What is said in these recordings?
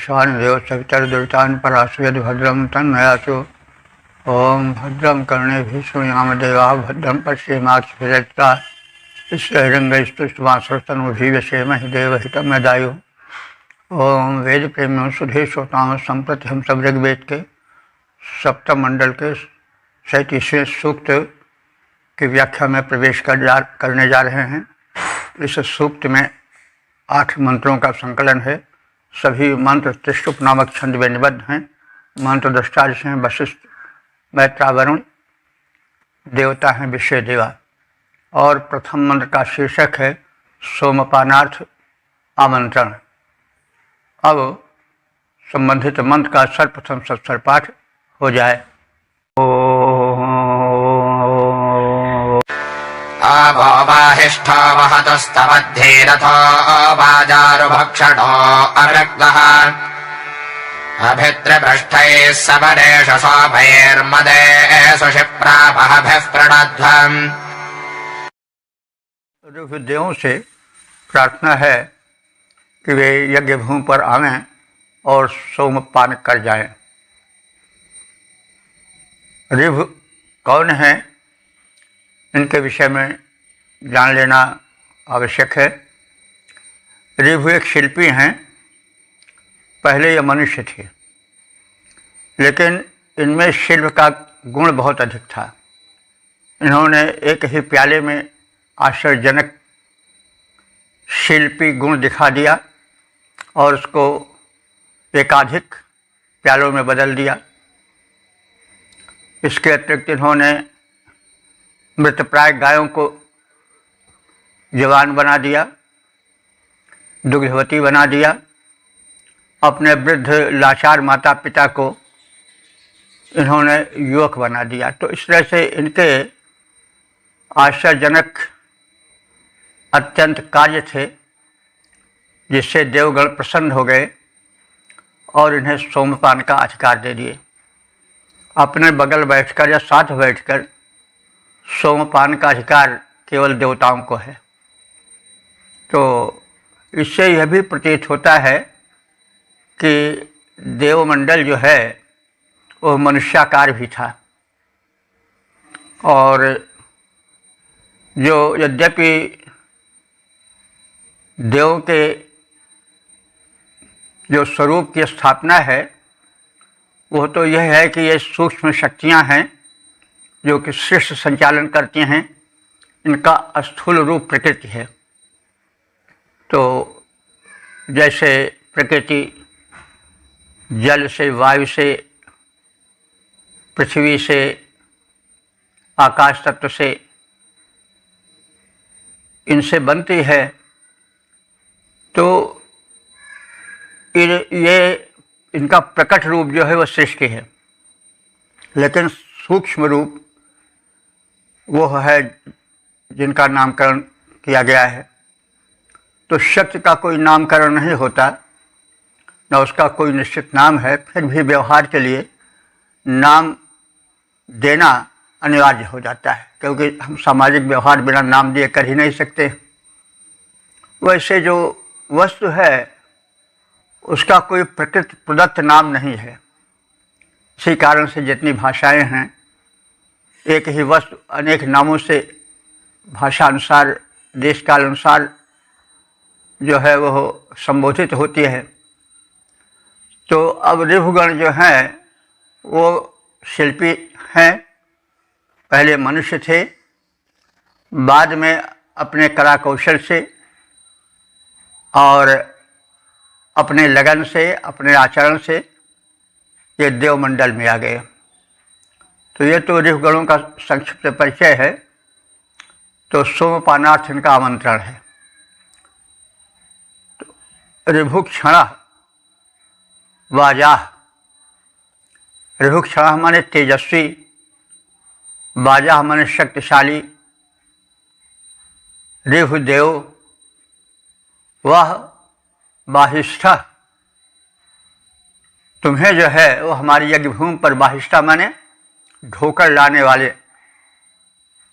ईशान देव सवितर्दुरितान् पराशयद् भद्रं तन्नयासु। ओम भद्रं कर्णेभिः शृणुयाम देवाः भद्रं पश्येमाक्षभिर्यजत्राः स्थिरैरङ्गैस्तुष्टुवांसस्तनूभिः व्यसेमहि देवहितं यदायुः। ओम वेद प्रेमियों सुधे श्रोताओं संप्रति हम सब ऋग्वेद के सप्तम मंडल के 37वें सूक्त की व्याख्या में प्रवेश करने जा रहे हैं। इस सूक्त में 8 मंत्रों का संकलन है। सभी मंत्र त्रिशुप नामक छंद में निबद्ध हैं। मंत्र दृष्टा हैं वशिष्ठ, मैत्रा, वरुण देवता हैं, विषय देवा। और प्रथम मंत्र का शीर्षक है सोमपानार्थ आमंत्रण। अब संबंधित मंत्र का सर्वप्रथम सत्सर पाठ हो जाए। आवो बाहिष्ठो वहतुस्तवद्धीरथो वाजारुभक्षणो अवृग्धः अभित्रपृष्ठैः सवनेषु शोभैर्मदेषु क्षिप्रापहभिः प्रणध्वम्। ऋग्वेदियों से प्रार्थना है कि वे यज्ञ भूमि पर आवें और सोमपान कर जाएं। ऋभु कौन है, इनके विषय में जान लेना आवश्यक है। ऋभु एक शिल्पी हैं। पहले ये मनुष्य थे, लेकिन इनमें शिल्प का गुण बहुत अधिक था। इन्होंने एक ही प्याले में आश्चर्यजनक शिल्पी गुण दिखा दिया और उसको एकाधिक प्यालों में बदल दिया। इसके अतिरिक्त इन्होंने मृतप्राय गायों को जवान बना दिया, दुग्धवती बना दिया। अपने वृद्ध लाचार माता पिता को इन्होंने युवक बना दिया। तो इस तरह से इनके आश्चर्यजनक अत्यंत कार्य थे, जिससे देवगण प्रसन्न हो गए और इन्हें सोमपान का अधिकार दे दिए। अपने बगल बैठकर या साथ बैठकर सोमपान का अधिकार केवल देवताओं को है। तो इससे यह भी प्रतीत होता है कि देवमंडल जो है वो मनुष्याकार भी था। और जो यद्यपि देव के जो स्वरूप की स्थापना है वो तो यह है कि ये सूक्ष्म शक्तियाँ हैं जो कि सृष्टि संचालन करती हैं। इनका स्थूल रूप प्रकृति है। तो जैसे प्रकृति जल से, वायु से, पृथ्वी से, आकाश तत्व से, इनसे बनती है, तो ये इनका प्रकट रूप जो है वह सृष्टि है। लेकिन सूक्ष्म रूप वो है जिनका नामकरण किया गया है। तो शक्ति का कोई नामकरण नहीं होता, न उसका कोई निश्चित नाम है। फिर भी व्यवहार के लिए नाम देना अनिवार्य हो जाता है, क्योंकि हम सामाजिक व्यवहार बिना नाम दिए कर ही नहीं सकते। वैसे जो वस्तु है उसका कोई प्रकृति प्रदत्त नाम नहीं है। इसी कारण से जितनी भाषाएं हैं, एक ही वस्तु अनेक नामों से भाषा अनुसार, देश काल अनुसार जो है वह संबोधित होती है। तो अब ऋभुगण जो हैं वो शिल्पी हैं। पहले मनुष्य थे, बाद में अपने कला कौशल से और अपने लगन से, अपने आचरण से ये देवमंडल में आ गए। तो ये तो ऋभुगणों का संक्षिप्त परिचय है। तो सोमपानार्थ इनका आमंत्रण है। तो ऋभुक्षण वाजा, ऋभुक्षण माने तेजस्वी, वाजा माने शक्तिशाली। ऋभुदेव वह बाहिष्ठ, तुम्हें जो है वो हमारी यज्ञ भूमि पर बाहिष्ठा माने ढोकर लाने वाले,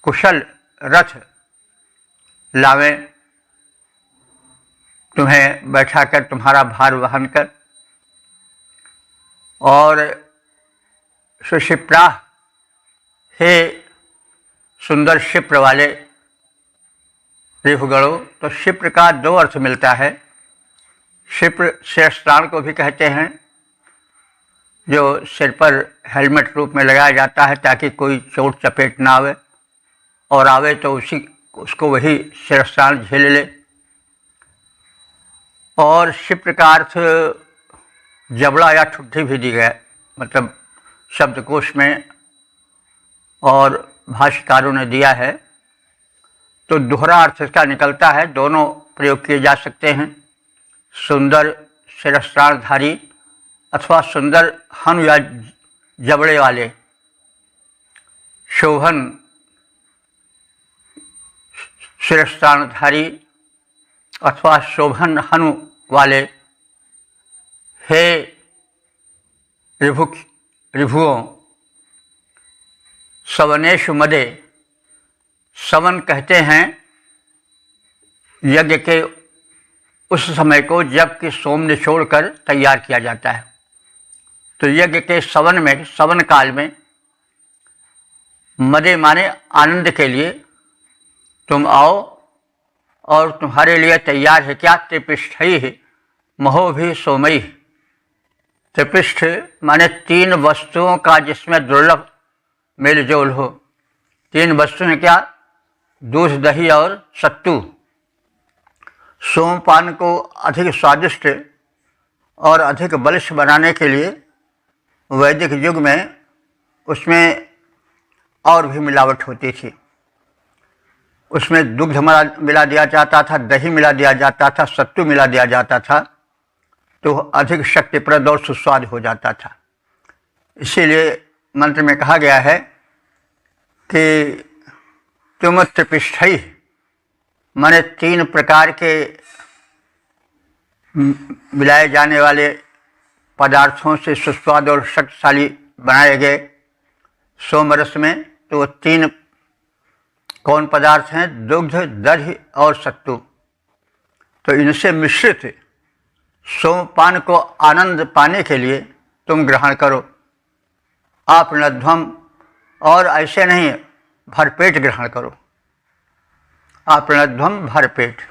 कुशल रथ लावें, तुम्हें बैठाकर तुम्हारा भार वहन कर और सुशिप्रा, हे सुंदर शिप्र वाले रिपुगणों। तो शिप्र का दो अर्थ मिलता है। शिप्र शिरस्त्राण को भी कहते हैं, जो सिर पर हेलमेट रूप में लगाया जाता है ताकि कोई चोट चपेट ना आवे, और आवे तो उसको वही शिरस्त्राण झेल ले। और शिप्र का अर्थ जबड़ा या ठुड्डी भी दी गया, मतलब शब्दकोश में और भाष्यकारों ने दिया है। तो दोहरा अर्थ इसका निकलता है, दोनों प्रयोग किए जा सकते हैं। सुंदर शिरस्त्राणधारी अथवा सुंदर हनु या जबड़े वाले, शोभन शिरस्त्राणधारी अथवा शोभन हनु वाले, हे रिभुओं। सवनेषु मदे, सवन कहते हैं यज्ञ के उस समय को जबकि सोम निचोड़कर तैयार किया जाता है। तो यज्ञ के सवन में, सवन काल में, मदे माने आनंद के लिए तुम आओ और तुम्हारे लिए तैयार है क्या? त्रिपृष्ठैः महोभिः सोमैः। त्रिपृष्ठ माने तीन वस्तुओं का जिसमें दुर्लभ मेल जोल हो। तीन वस्तुएं क्या? दूध, दही और सत्तू। सोमपान को अधिक स्वादिष्ट और अधिक बलिष्ठ बनाने के लिए वैदिक युग में उसमें और भी मिलावट होती थी। उसमें दुग्ध मिला दिया जाता था, दही मिला दिया जाता था, सत्तू मिला दिया जाता था, तो अधिक शक्तिप्रद और सुस्वाद हो जाता था। इसीलिए मंत्र में कहा गया है कि तुम त्रिपृष्ठैः माने तीन प्रकार के मिलाए जाने वाले पदार्थों से सुस्वाद और शक्तिशाली बनाए गए सोमरस में। तो तीन कौन पदार्थ हैं? दुग्ध, दही और सत्तू। तो इनसे मिश्रित सोमपान को आनंद पाने के लिए तुम ग्रहण करो। आप नध्वम, और ऐसे नहीं भरपेट ग्रहण करो। आप नध्वम भरपेट।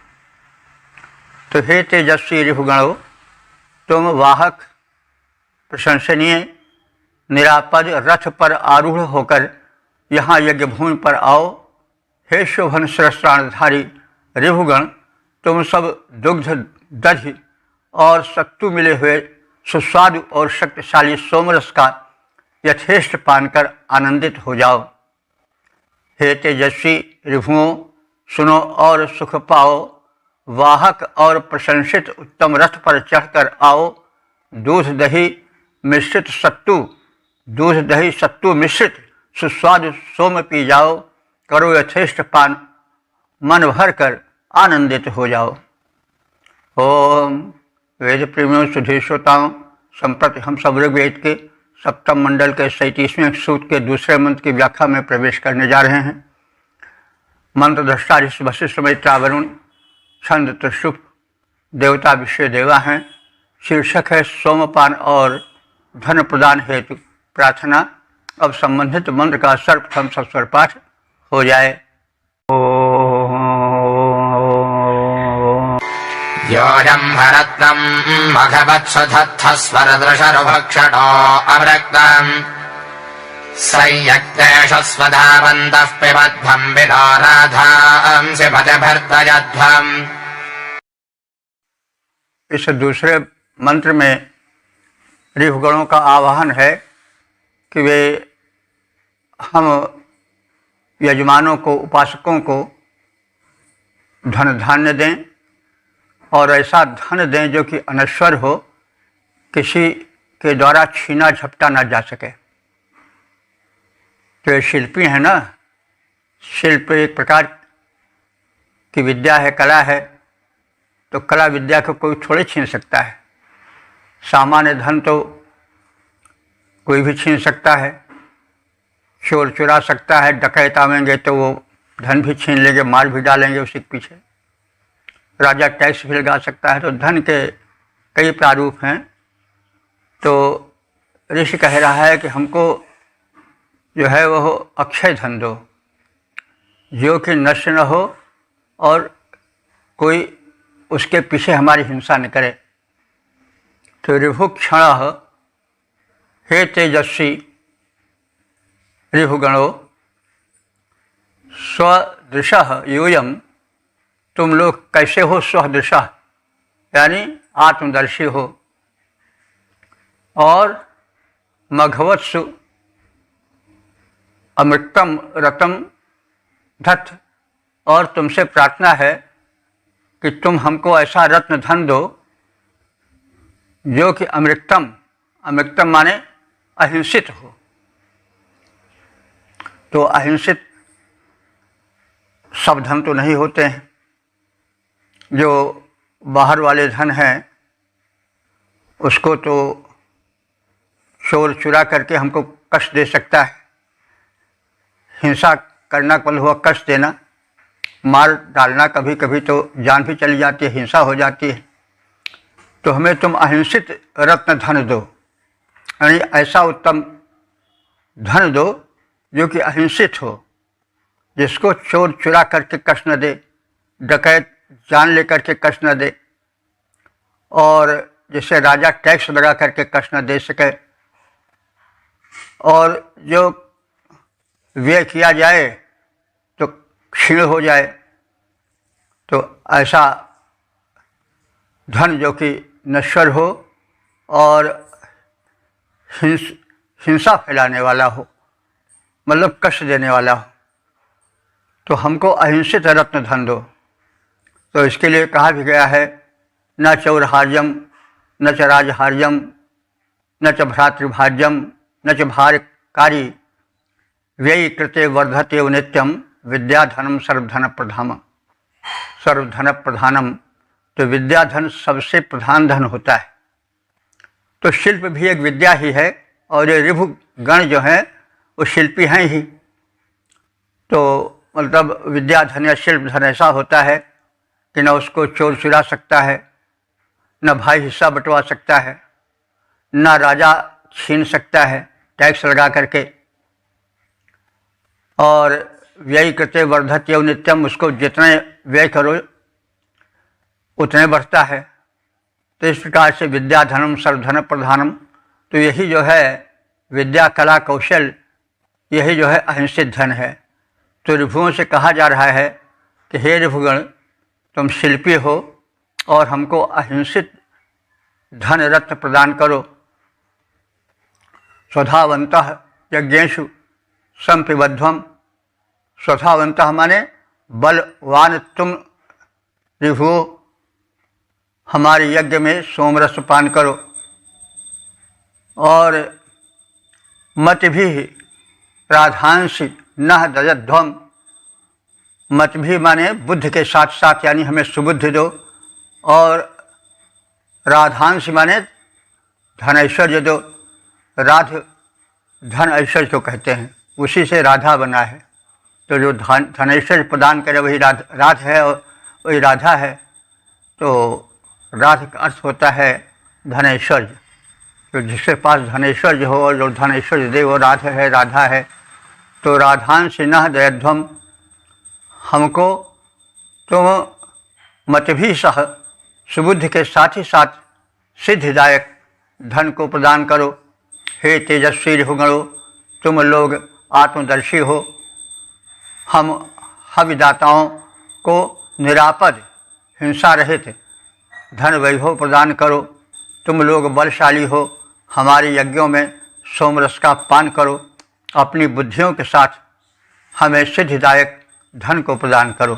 तो हे तेजस्वी रिपुगणों, तुम वाहक प्रशंसनीय निरापद रथ पर आरूढ़ होकर यहाँ यज्ञ भूमि पर आओ। हे शोभन शिरस्त्राणधारी रिपुगण, तुम सब दुग्ध, दही और सत्तू मिले हुए सुस्वादु और शक्तिशाली सोमरस का यथेष्ट पान कर आनंदित हो जाओ। हे तेजस्वी रिभुओं, सुनो और सुख पाओ। वाहक और प्रशंसित उत्तम रथ पर चढ़कर आओ। दूध दही मिश्रित सत्तू, दूध दही सत्तू मिश्रित सुस्वादु सोम पी जाओ। करो यथेष्ट पान, मन भर कर आनंदित हो जाओ। ओम वेद प्रेमियों, सुधी श्रोताओं, संप्रति हम सब ऋग्वेद के सप्तम मंडल के 37वें सूक्त के दूसरे मंत्र की व्याख्या में प्रवेश करने जा रहे हैं। मंत्र दृष्टा ऋषि वशिष्ठ मैत्रा वरुण, छंद त्रिशुभ, देवता विषय देवा हैं। शीर्षक है सोमपान और धन प्रदान हेतु प्रार्थना। अब संबंधित मंत्र का सर्वप्रथम सस्वर पाठ हो जाए। योऽयं हरत्नं मघवत्सुधत्थस्वरदृशरुभक्षणो अवृक्तम् संयक्तेषस्वधावन्तः पिबध्वं विनो राधांसि भजभर्तयध्वम्। इस दूसरे मंत्र में रिपुगणों का आह्वान है कि वे हम यजमानों को, उपासकों को धन धान्य दें और ऐसा धन दें जो कि अनश्वर हो, किसी के द्वारा छीना झपटा ना जा सके। तो ये शिल्पी है ना, शिल्प एक प्रकार की विद्या है, कला है। तो कला विद्या को कोई थोड़े छीन सकता है। सामान्य धन तो कोई भी छीन सकता है, चोर चुरा सकता है, डकैत आवेंगे तो वो धन भी छीन लेंगे, मार भी डालेंगे उसी के पीछे। राजा टैक्स भी लगा सकता है। तो धन के कई प्रारूप हैं। तो ऋषि कह रहा है कि हमको जो है वह अक्षय धन दो, जो कि नष्ट न हो और कोई उसके पीछे हमारी हिंसा न करे। तो ऋभुक्षण हे तेजस्वी ऋभुगणो स्वदृश यूयम, तुम लोग कैसे हो स्वदृश यानी आत्मदर्शी हो, और मघवत्सु अमृतम रतम धत, और तुमसे प्रार्थना है कि तुम हमको ऐसा रत्न धन दो जो कि अमृतम, अमृतम माने अहिंसित हो। तो अहिंसित सब धन तो नहीं होते हैं, जो बाहर वाले धन हैं उसको तो चोर चुरा करके हमको कष्ट दे सकता है, हिंसा करना कल हुआ कष्ट देना, मार डालना, कभी कभी तो जान भी चली जाती है, हिंसा हो जाती है। तो हमें तुम अहिंसित रत्न धन दो, यानी ऐसा उत्तम धन दो जो कि अहिंसित हो, जिसको चोर चुरा करके कष्ट न दे, डकैत जान लेकर के कष्ट न दे, और जिसे राजा टैक्स लगा करके कष्ट न दे सके, और जो व्यय किया जाए तो क्षीण हो जाए। तो ऐसा धन जो कि नश्वर हो और हिंसा फैलाने वाला हो, मतलब कष्ट देने वाला हो, तो हमको अहिंसित रत्न धन दो। तो इसके लिए कहा भी गया है, न चौरहार्यम न च राजहार्यम न च भ्रातृभाज्यम न च भारकारी व्ययी कृते वर्धते नित्यम विद्याधनम सर्वधन प्रधानम, सर्वधन प्रधानम। तो विद्याधन सबसे प्रधान धन होता है। तो शिल्प भी एक विद्या ही है, और ये ऋभु गण जो हैं वो शिल्पी हैं ही। तो मतलब विद्याधन या शिल्प धन ऐसा होता है कि न उसको चोर चुरा सकता है, न भाई हिस्सा बंटवा सकता है, न राजा छीन सकता है टैक्स लगा करके, और व्यय करते वर्धत एवं नित्यम, उसको जितने व्यय करो उतने बढ़ता है। तो इस प्रकार से विद्याधनम सर्वधन प्रधानम, तो यही जो है विद्या कला कौशल, यही जो है अहिंसित धन है। तो ऋभुओं से कहा जा रहा है कि हे ऋभुगण, तुम शिल्पी हो और हमको अहिंसित धन रत्न प्रदान करो। स्वधावन्तः यज्ञेषु संपिबध्वम, स्वधावन्तः माने बलवान तुम ऋभुओं हमारे यज्ञ में सोमरस पान करो, और मत भी राधांशी न दजध्वम, मत भी माने बुद्ध के साथ साथ, यानी हमें सुबुद्धि दो, और राधांश माने धन ऐश्वर्य दो। राध धन ऐश्वर्य को कहते हैं, उसी से राधा बना है। तो जो धन ऐश्वर्य प्रदान करे वही राध है, और वही राधा है। तो राध का अर्थ होता है धनेश्वर्य। तो जिसके पास धनेश्वर्य हो और जो धनेश्वर्य दे वो राध है, राधा है। तो राधांश न दयध्वम, हमको तुम मत भी सह सुबुद्धि के साथ ही साथ सिद्धिदायक धन को प्रदान करो। हे तेजस्वी ऋभुगणों, तुम लोग आत्मदर्शी हो, हम हविदाताओं को निरापद हिंसा रहित धन वैभव प्रदान करो। तुम लोग बलशाली हो, हमारे यज्ञों में सोमरस का पान करो। अपनी बुद्धियों के साथ हमें सिद्धिदायक धन को प्रदान करो।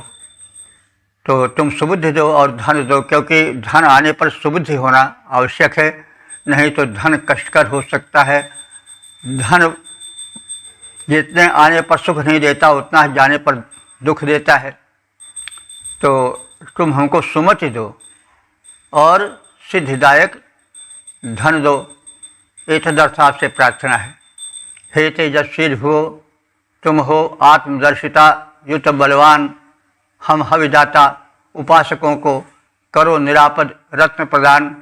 तो तुम सुबुद्धि दो और धन दो, क्योंकि धन आने पर सुबुद्धि होना आवश्यक है, नहीं तो धन कष्टकर हो सकता है। धन जितने आने पर सुख नहीं देता, उतना जाने पर दुख देता है। तो तुम हमको सुमति दो और सिद्धिदायक धन दो, एतदर्थ आपसे प्रार्थना है। हे तेजस्वी ऋभुओं, तुम हो आत्मदर्शिता युत बलवान, हम हविदाता उपासकों को करो निरापद रत्न प्रदान।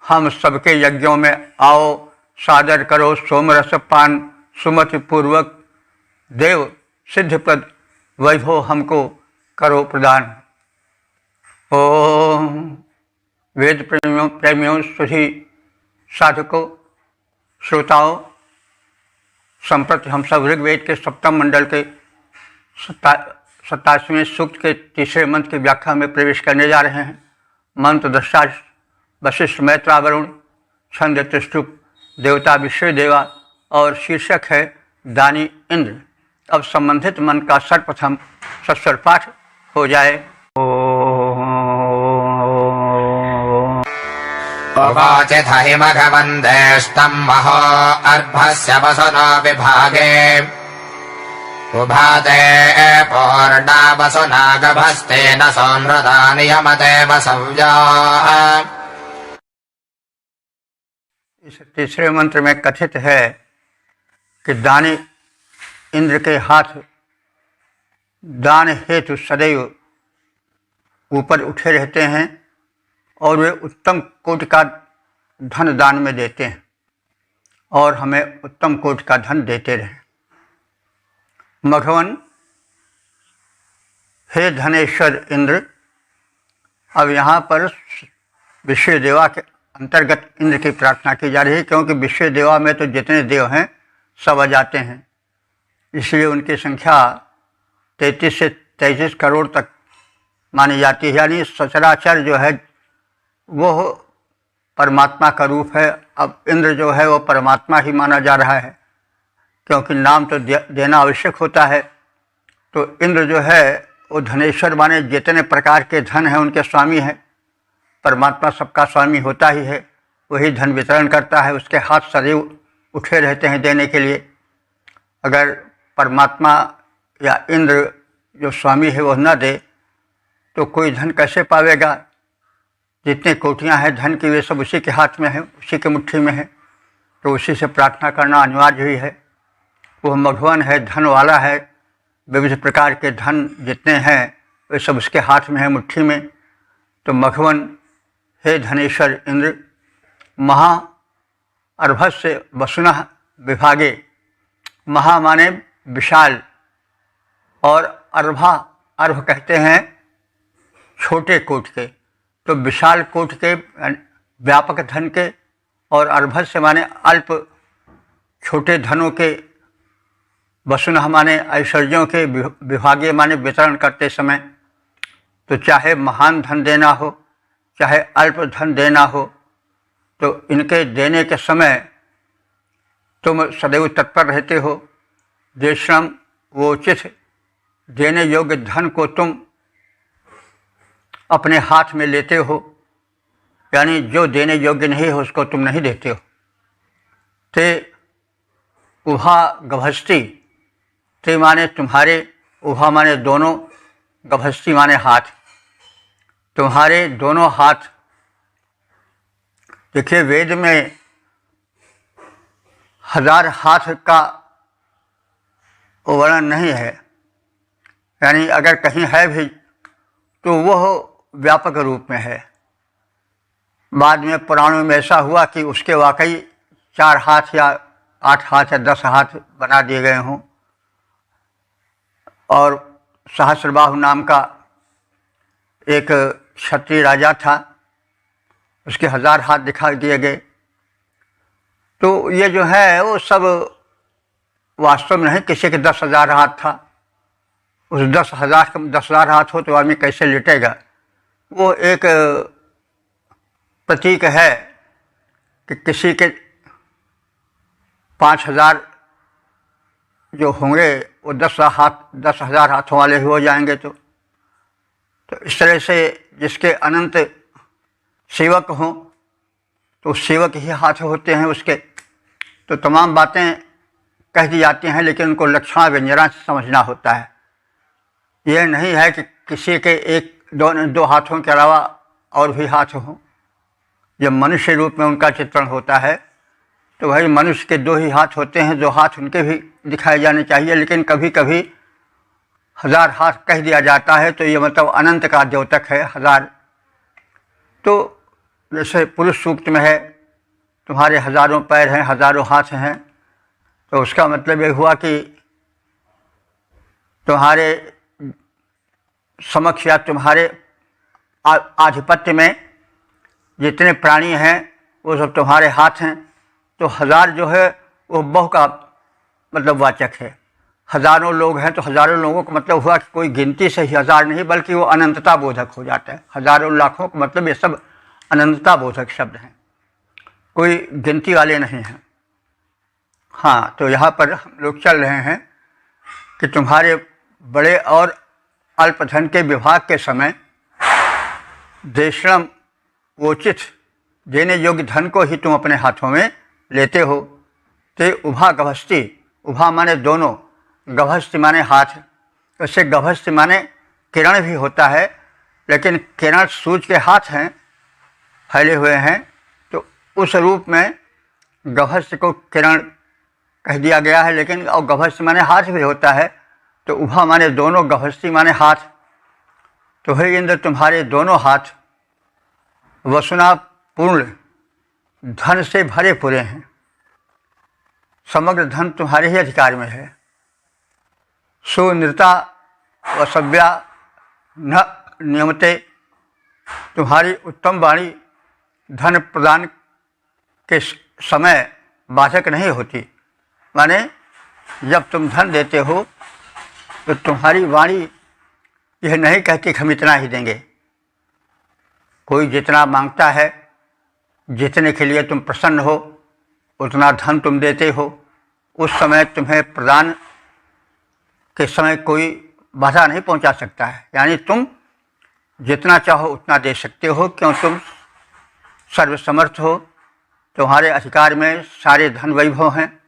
हम सबके यज्ञों में आओ, सादर करो सोमरस पान, सुमति पूर्वक देव सिद्धप्रद वैभव हमको करो प्रदान। ओम वेद प्रेमियों सुधी साधकों श्रोताओं, संप्रति हम सब ऋग्वेद के सप्तम मंडल के 27वें सूक्त के तीसरे मंत्र की व्याख्या में प्रवेश करने जा रहे हैं। मंत्र दृष्टा वशिष्ठ मैत्रा वरुण, छंद त्रिष्टुप देवता विश्व देवा और शीर्षक है दानी इंद्र। अब संबंधित मंत्र का सर्वप्रथम सस्वर पाठ हो जाए। उवाचिथहि मघवन्देष्टं महो अर्भस्य वसुनो विभागे उभाते पूर्णा वसुना गभस्तेन सोमृता नियमते वसव्या। इस तीसरे मंत्र में कथित है कि दानी इंद्र के हाथ दान हेतु सदैव ऊपर उठे रहते हैं और वे उत्तम कोटि का धन दान में देते हैं और हमें उत्तम कोटि का धन देते रहे। मघवन, हे धनेश्वर इंद्र। अब यहाँ पर विश्व देवा के अंतर्गत इंद्र की प्रार्थना की जा रही है, क्योंकि विश्व देवा में तो जितने देव हैं सब आ जाते हैं, इसलिए उनकी संख्या 33 से 33 करोड़ तक मानी जाती है। यानी सचराचर जो है वो परमात्मा का रूप है। अब इंद्र जो है वो परमात्मा ही माना जा रहा है, क्योंकि नाम तो देना आवश्यक होता है। तो इंद्र जो है वो धनेश्वर माने जितने प्रकार के धन हैं उनके स्वामी हैं। परमात्मा सबका स्वामी होता ही है, वही धन वितरण करता है, उसके हाथ सदैव उठे रहते हैं देने के लिए। अगर परमात्मा या इंद्र जो स्वामी है वह न दे तो कोई धन कैसे पावेगा। जितने कोटियां हैं धन की वे सब उसी के हाथ में है, उसी के मुट्ठी में है, तो उसी से प्रार्थना करना अनिवार्य ही है। वह मघवन है, धन वाला है, विविध प्रकार के धन जितने हैं वे सब उसके हाथ में है, मुट्ठी में। तो मघवन, हे धनेश्वर इंद्र, महा अर्भस्य वसुनः विभागे। महा माने विशाल और अर्भा, अर्भ कहते हैं छोटे कोट के, तो विशाल कोट के व्यापक धन के, और अर्भस्य माने अल्प छोटे धनों के, वसुनः माने ऐश्वर्यों के, विभागे माने वितरण करते समय। तो चाहे महान धन देना हो चाहे अल्प धन देना हो, तो इनके देने के समय तुम सदैव तत्पर रहते हो। देशम वो उचित देने योग्य धन को तुम अपने हाथ में लेते हो, यानी जो देने योग्य नहीं हो उसको तुम नहीं देते हो। ते उभा गभस्ती, ते माने तुम्हारे, उभा माने दोनों, गभस्ती माने हाथ, तुम्हारे दोनों हाथ। देखिए वेद में 1000 हाथ का वर्णन नहीं है, यानी अगर कहीं है भी तो वह व्यापक रूप में है। बाद में पुराणों में ऐसा हुआ कि उसके वाकई 4 हाथ या 8 हाथ या 10 हाथ बना दिए गए हों। और सहस्रबाहु नाम का एक क्षत्रिय राजा था, उसके 1000 हाथ दिखा दिए गए। तो ये जो है वो सब वास्तव में नहीं, किसी के 10,000 हाथ था। उस 10,000 हाथ हो तो आदमी कैसे लेटेगा। वो एक प्रतीक है कि किसी के 5,000 जो होंगे वो 10,000 हाथों वाले ही हो जाएंगे। तो इस तरह से जिसके अनंत सेवक हों तो सेवक ही हाथ होते हैं उसके। तो तमाम बातें कह दी जाती हैं, लेकिन उनको लक्षणा व्यंजना से समझना होता है। यह नहीं है कि किसी के 1-2 हाथों के अलावा और भी हाथ हों। जब मनुष्य रूप में उनका चित्रण होता है तो भाई मनुष्य के 2 ही हाथ होते हैं, 2 हाथ उनके भी दिखाए जाने चाहिए। लेकिन कभी कभी 1000 हाथ कह दिया जाता है तो ये मतलब अनंत का द्योतक है 1000। तो जैसे पुरुष सूक्त में है तुम्हारे हजारों पैर हैं, हजारों हाथ हैं, तो उसका मतलब ये हुआ कि तुम्हारे समक्ष या तुम्हारे आधिपत्य में जितने प्राणी हैं वो सब तुम्हारे हाथ हैं। तो हजार जो है वो बहु का मतलब वाचक है। हजारों लोग हैं तो हजारों लोगों का मतलब हुआ कि कोई गिनती से ही हजार नहीं, बल्कि वो अनंतता बोधक हो जाता है। हजारों लाखों का मतलब ये सब अनंतता बोधक शब्द हैं, कोई गिनती वाले नहीं हैं। हाँ, तो यहाँ पर हम लोग चल रहे हैं कि तुम्हारे बड़े और अल्पधन के विभाग के समय देशम वोचित देने योग्य धन को ही तुम अपने हाथों में लेते हो। ते उभा गभस्ती, उभा माने दोनों, गभस्ती माने हाथ। वैसे गभस्ती माने किरण भी होता है, लेकिन किरण सूर्य के हाथ हैं, फैले हुए हैं, तो उस रूप में गभस्ती को किरण कह दिया गया है। लेकिन और गभस्ती माने हाथ भी होता है, तो उभा माने दोनों, गभस्ती माने हाथ। तो हे इंद्र, तुम्हारे दोनों हाथ वसुना पूर्ण धन से भरे पूरे हैं। समग्र धन तुम्हारे ही अधिकार में है। सुनृता वसव्या न नियमते, तुम्हारी उत्तम वाणी धन प्रदान के समय बाधक नहीं होती। माने जब तुम धन देते हो तो तुम्हारी वाणी यह नहीं कहती कि हम इतना ही देंगे। कोई जितना मांगता है, जितने के लिए तुम प्रसन्न हो, उतना धन तुम देते हो। उस समय तुम्हें प्रदान के समय कोई बाधा नहीं पहुंचा सकता है। यानी तुम जितना चाहो उतना दे सकते हो, क्यों तुम सर्वसमर्थ हो, तुम्हारे अधिकार में सारे धन वैभव हैं।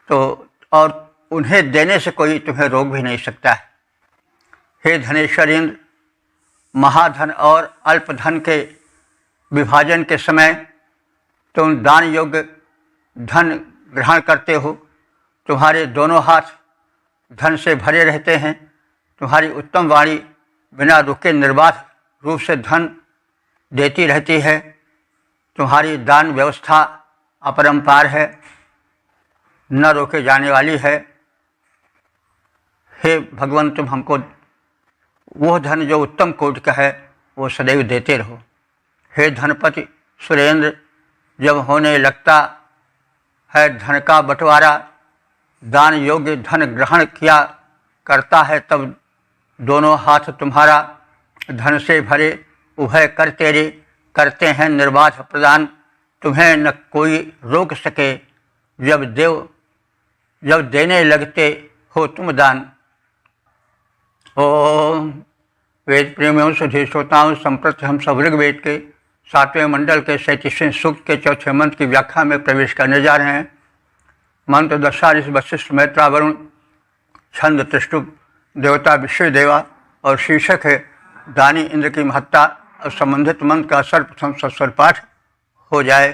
तो और उन्हें देने से कोई तुम्हें रोक भी नहीं सकता है। हे धनेश्वर इंद्र, महाधन और अल्पधन के विभाजन के समय तुम दान योग्य धन ग्रहण करते हो। तुम्हारे दोनों हाथ धन से भरे रहते हैं। तुम्हारी उत्तम वाणी बिना रुके निर्बाध रूप से धन देती रहती है। तुम्हारी दान व्यवस्था अपरंपार है, न रोके जाने वाली है। हे भगवान, तुम हमको वो धन जो उत्तम कोटि का है वो सदैव देते रहो। हे धनपति सुरेंद्र, जब होने लगता है धन का बंटवारा, दान योग्य धन ग्रहण किया करता है, तब दोनों हाथ तुम्हारा धन से भरे उभय कर तेरे करते हैं निर्बाध प्रदान। तुम्हें न कोई रोक सके, जब देने लगते हो तुम दान। ओम वेद प्रेमियों सुधी श्रोताओं, संप्रति हम सब ऋग्वेद के 7वें मंडल के 37वें सूक्त के 4थे मंत्र की व्याख्या में प्रवेश करने जा रहे हैं। मंत्र दशा ऋषि वशिष्ठ मैत्रा वरुण, छंद त्रिष्टुप देवता विश्व देवा, और शीर्षक है दानी इंद्र की महत्ता। और संबंधित मंत्र का सर्वप्रथम सस्वर पाठ हो जाए।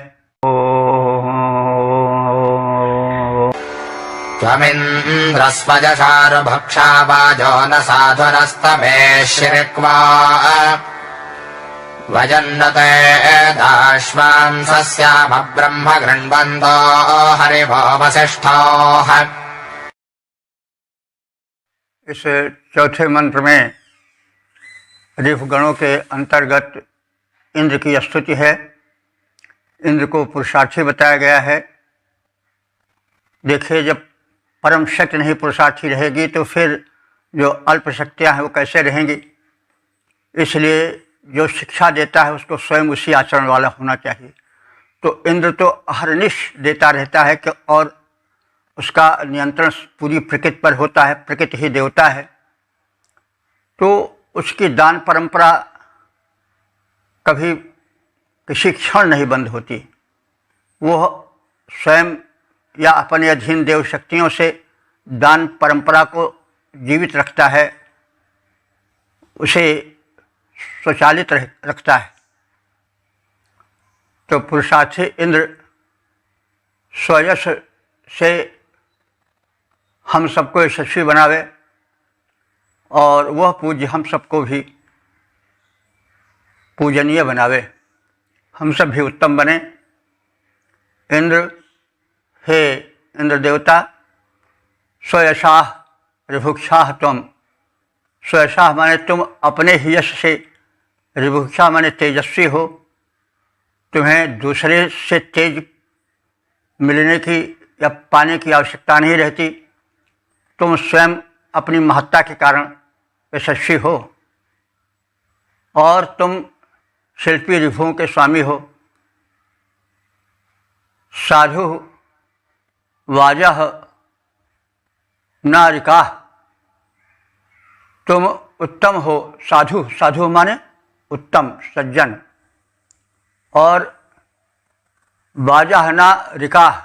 त्वमिन्द्रस्वजशारभक्षा वाजो न साधुरस्तमे श्रिक्वा वजन्नते दाश्वां सस्याम ब्रह्म गृण्वन्तो हरिवो वसिष्ठोः। इस चौथे मंत्र में ऋभुगणों के अंतर्गत इंद्र की स्तुति है। इंद्र को पुरुषार्थी बताया गया है। देखिए, जब परम शक्ति नहीं पुरुषार्थी रहेगी तो फिर जो अल्प शक्तियाँ हैं वो कैसे रहेंगी। इसलिए जो शिक्षा देता है उसको स्वयं उसी आचरण वाला होना चाहिए। तो इंद्र तो अहरनिश देता रहता है कि और उसका नियंत्रण पूरी प्रकृति पर होता है। प्रकृति ही देवता है, तो उसकी दान परंपरा कभी किसी क्षण नहीं बंद होती। वो स्वयं या अपने अधीन देव शक्तियों से दान परंपरा को जीवित रखता है, उसे स्वचालित रखता है। तो पुरुषार्थी इंद्र स्वयश से हम सबको यशस्वी बनावे और वह पूज्य हम सबको भी पूजनीय बनावे, हम सब भी उत्तम बने। इंद्र, हे इंद्र देवता, स्वयशाह ऋभुक्षाह त्वम। स्वयशाह माने तुम अपने ही यश से, ऋभुक्षा माने तेजस्वी हो, तुम्हें दूसरे से तेज मिलने की या पाने की आवश्यकता नहीं रहती, तुम स्वयं अपनी महत्ता के कारण यशस्वी हो और तुम शिल्पी ऋभुओं के स्वामी हो। साधु वाजह नारिकाह, तुम उत्तम हो। साधु, साधु माने उत्तम सज्जन। और वाजह ना रिकाह,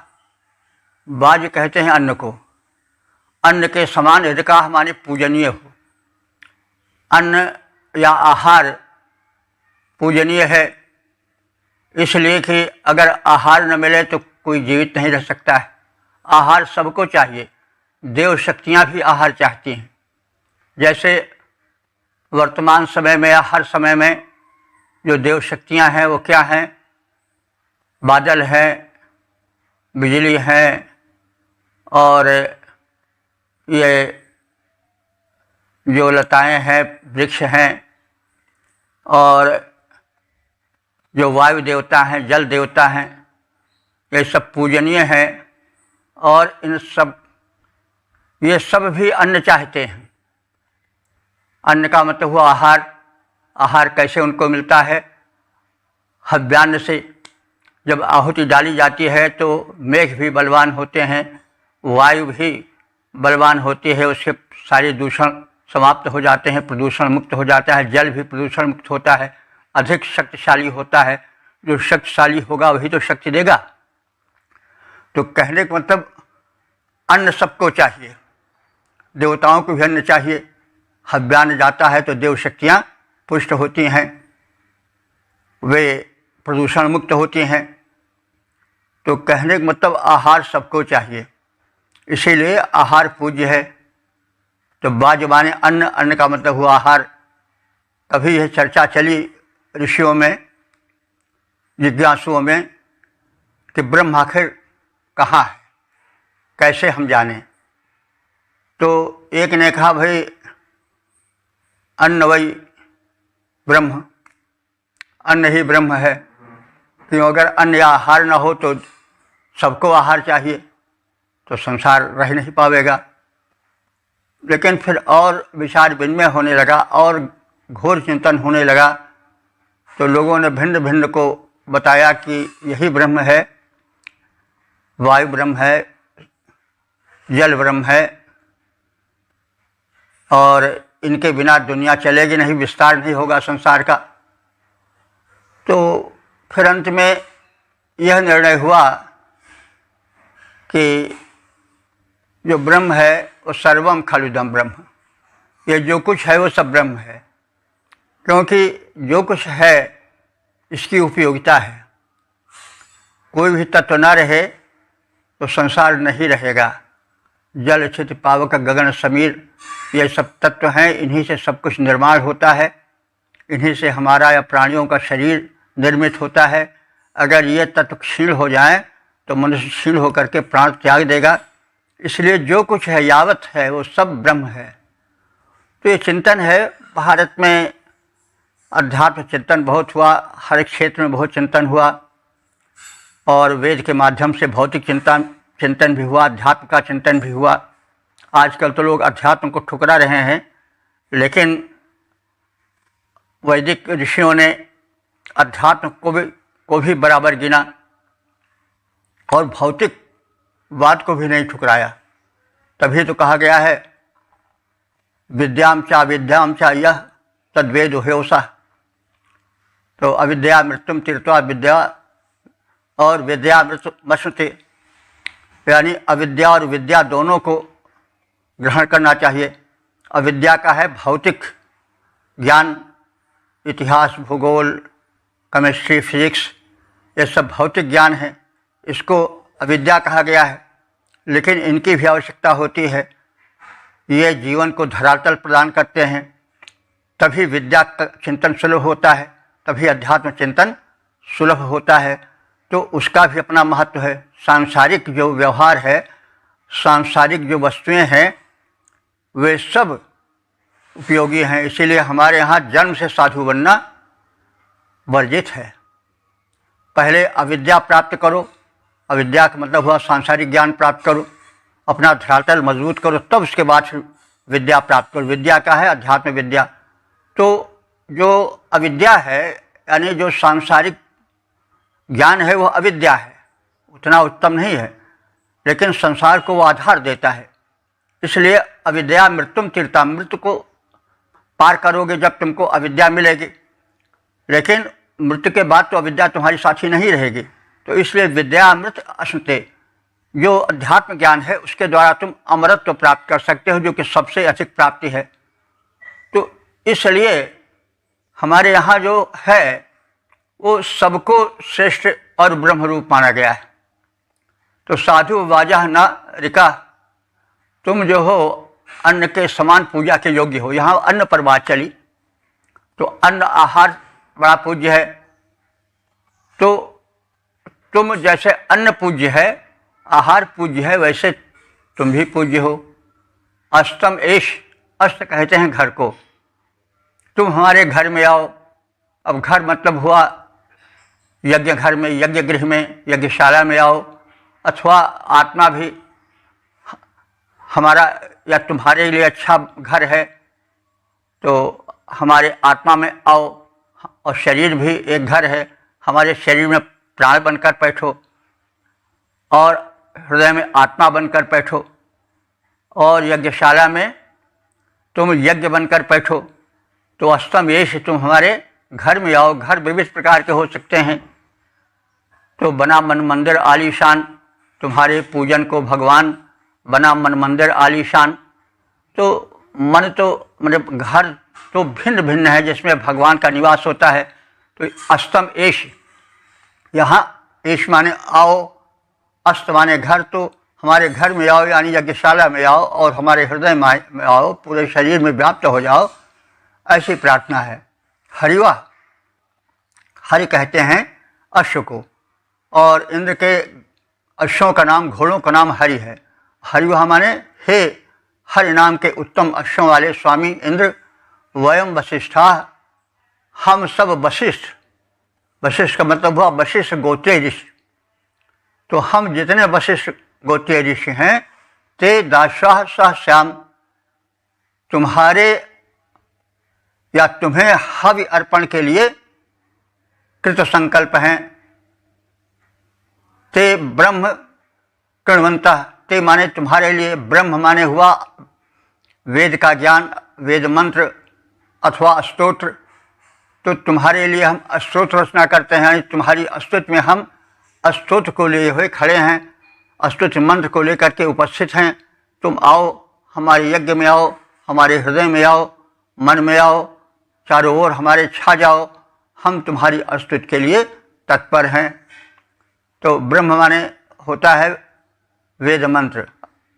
बाज कहते हैं अन्न को, अन्न के समान रिकाह माने पूजनीय हो। अन्न या आहार पूजनीय है, इसलिए कि अगर आहार न मिले तो कोई जीवित नहीं रह सकता है। आहार सबको चाहिए, देव शक्तियाँ भी आहार चाहती हैं। जैसे वर्तमान समय में या हर समय में जो देव शक्तियाँ हैं वो क्या हैं? बादल है, बिजली है, और ये जो लताएं हैं, वृक्ष हैं, और जो वायु देवता हैं, जल देवता हैं, ये सब पूजनीय हैं। और ये सब भी अन्न चाहते हैं। अन्न का मतलब हुआ आहार। आहार कैसे उनको मिलता है? हव्यान्न से। जब आहुति डाली जाती है तो मेघ भी बलवान होते हैं, वायु भी बलवान होती है, उसके सारे दूषण समाप्त हो जाते हैं, प्रदूषण मुक्त हो जाता है। जल भी प्रदूषण मुक्त होता है, अधिक शक्तिशाली होता है। जो शक्तिशाली होगा वही तो शक्ति देगा। तो कहने का मतलब अन्न सबको चाहिए, देवताओं को भी अन्न चाहिए। हव्यान्न जाता है तो देव शक्तियाँ पुष्ट होती हैं, वे प्रदूषण मुक्त होती हैं। तो कहने का मतलब आहार सबको चाहिए, इसीलिए आहार पूज्य है। तो बाज माने अन्न, अन्न का मतलब हुआ आहार। कभी यह चर्चा चली ऋषियों में, जिज्ञासुओं में, कि ब्रह्म आखिर कहाँ है, कैसे हम जानें? तो एक ने कहा, भाई अन्न वही ब्रह्म, अन्न ही ब्रह्म है। क्यों? अगर अन्न या आहार न हो तो सबको आहार चाहिए, तो संसार रह नहीं पावेगा। लेकिन फिर और विचार विनिमय होने लगा और घोर चिंतन होने लगा, तो लोगों ने भिन्न भिन्न को बताया कि यही ब्रह्म है, वायु ब्रह्म है, जल ब्रह्म है, और इनके बिना दुनिया चलेगी नहीं, विस्तार नहीं होगा संसार का। तो फिर अंत में यह निर्णय हुआ कि जो ब्रह्म है वो सर्वम खलुदम ब्रह्म, ये जो कुछ है वो सब ब्रह्म है। क्योंकि जो कुछ है इसकी उपयोगिता है। कोई भी तत्व न रहे तो संसार नहीं रहेगा। जल छित पावक गगन समीर, ये सब तत्व हैं, इन्हीं से सब कुछ निर्माण होता है, इन्हीं से हमारा या प्राणियों का शरीर निर्मित होता है। अगर ये तत्व क्षीण हो जाएं तो मनुष्य क्षीण होकर के प्राण त्याग देगा। इसलिए जो कुछ है, यावत है, वो सब ब्रह्म है। तो ये चिंतन है। भारत में अध्यात्म चिंतन बहुत हुआ, हर एक क्षेत्र में बहुत चिंतन हुआ, और वेद के माध्यम से भौतिक चिंतन भी हुआ, अध्यात्म का चिंतन भी हुआ। आजकल तो लोग अध्यात्म को ठुकरा रहे हैं, लेकिन वैदिक ऋषियों ने अध्यात्म को भी बराबर गिना और भौतिक बात को भी नहीं ठुकराया। तभी तो कहा गया है, विद्याम चा यह तद्वेद हेवसा। तो अविद्या मृत्युम तीर्थवा विद्या और विद्या मृत्युमश्नुते, यानी अविद्या और विद्या दोनों को ग्रहण करना चाहिए। अविद्या का है भौतिक ज्ञान, इतिहास, भूगोल, केमिस्ट्री, फिजिक्स, ये सब भौतिक ज्ञान है, इसको अविद्या कहा गया है। लेकिन इनकी भी आवश्यकता होती है, ये जीवन को धरातल प्रदान करते हैं, तभी विद्या का चिंतन सुलभ होता है, तभी अध्यात्म चिंतन सुलभ होता है। तो उसका भी अपना महत्व है। सांसारिक जो व्यवहार है, सांसारिक जो वस्तुएं हैं, वे सब उपयोगी हैं। इसीलिए हमारे यहाँ जन्म से साधु बनना वर्जित है। पहले अविद्या प्राप्त करो, अविद्या का मतलब हुआ सांसारिक ज्ञान प्राप्त करो, अपना धरातल मजबूत करो, तब उसके बाद विद्या प्राप्त करो। विद्या का है अध्यात्म विद्या। तो जो अविद्या है यानी जो सांसारिक ज्ञान है वह अविद्या है, उतना उत्तम नहीं है, लेकिन संसार को वो आधार देता है। इसलिए अविद्या मृत्युम तीर्था, मृत्यु को पार करोगे जब तुमको अविद्या मिलेगी, लेकिन मृत्यु के बाद तो अविद्या तुम्हारी साथी नहीं रहेगी। तो इसलिए विद्या अमृत असंते, जो अध्यात्म ज्ञान है उसके द्वारा तुम अमरत्व प्राप्त कर सकते हो, जो कि सबसे अधिक प्राप्ति है। तो इसलिए हमारे यहाँ जो है वो सबको श्रेष्ठ और ब्रह्म रूप माना गया है। तो साधु वाजा न रिका, तुम जो हो अन्न के समान पूजा के योग्य हो। यहाँ अन्न पर बात चली, तो अन्न आहार बड़ा पूज्य है। तो तुम जैसे अन्न पूज्य है, आहार पूज्य है, वैसे तुम भी पूज्य हो। अष्टम एश, अष्ट कहते हैं घर को। तुम हमारे घर में आओ। अब घर मतलब हुआ यज्ञ घर में, यज्ञ गृह में, यज्ञशाला में आओ, अथवा आत्मा भी हमारा या तुम्हारे लिए अच्छा घर है तो हमारे आत्मा में आओ। और शरीर भी एक घर है, हमारे शरीर में प्राण बनकर बैठो और हृदय में आत्मा बनकर बैठो। और यज्ञशाला में तुम यज्ञ बनकर बैठो। तो अष्टम ये से तुम हमारे घर में आओ। घर विविध प्रकार के हो सकते हैं। तो बना मन मंदिर आलीशान, तुम्हारे पूजन को भगवान बना मन मंदिर आलीशान। तो मन तो मतलब घर तो भिन्न भिन्न है जिसमें भगवान का निवास होता है। तो अष्टम एश, यहाँ एश माने आओ, अष्ट माने घर। तो हमारे घर में आओ यानी यज्ञशाला में आओ और हमारे हृदय में आओ, पूरे शरीर में व्याप्त हो जाओ, ऐसी प्रार्थना है। हरिवा, हरि कहते हैं अश्व को, और इंद्र के अश्वों का नाम, घोड़ों का नाम हरि है। हरिवा माने हे हरि नाम के उत्तम अश्वों वाले स्वामी इंद्र, वयम वशिष्ठा, हम सब वशिष्ठ। वशिष्ठ का मतलब हुआ वशिष्ठ गोत्रीय ऋषि। तो हम जितने वशिष्ठ गोत्रीय ऋषि हैं, ते दासाह सह श्याम, तुम्हारे या तुम्हें हवि अर्पण के लिए कृत संकल्प हैं। ते ब्रह्म कृण्वंता, ते माने तुम्हारे लिए, ब्रह्म माने हुआ वेद का ज्ञान, वेद मंत्र अथवा स्तोत्र। तो तुम्हारे लिए हम स्तोत्र रचना करते हैं। तुम्हारी स्तुति में हम स्तोत्र को लिए हुए खड़े हैं, स्तुति मंत्र को लेकर के उपस्थित हैं। तुम आओ, हमारे यज्ञ में आओ, हमारे हृदय में आओ, मन में आओ, चारों ओर हमारे छा जाओ। हम तुम्हारी स्तुति के लिए तत्पर हैं। तो ब्रह्म माने होता है वेद मंत्र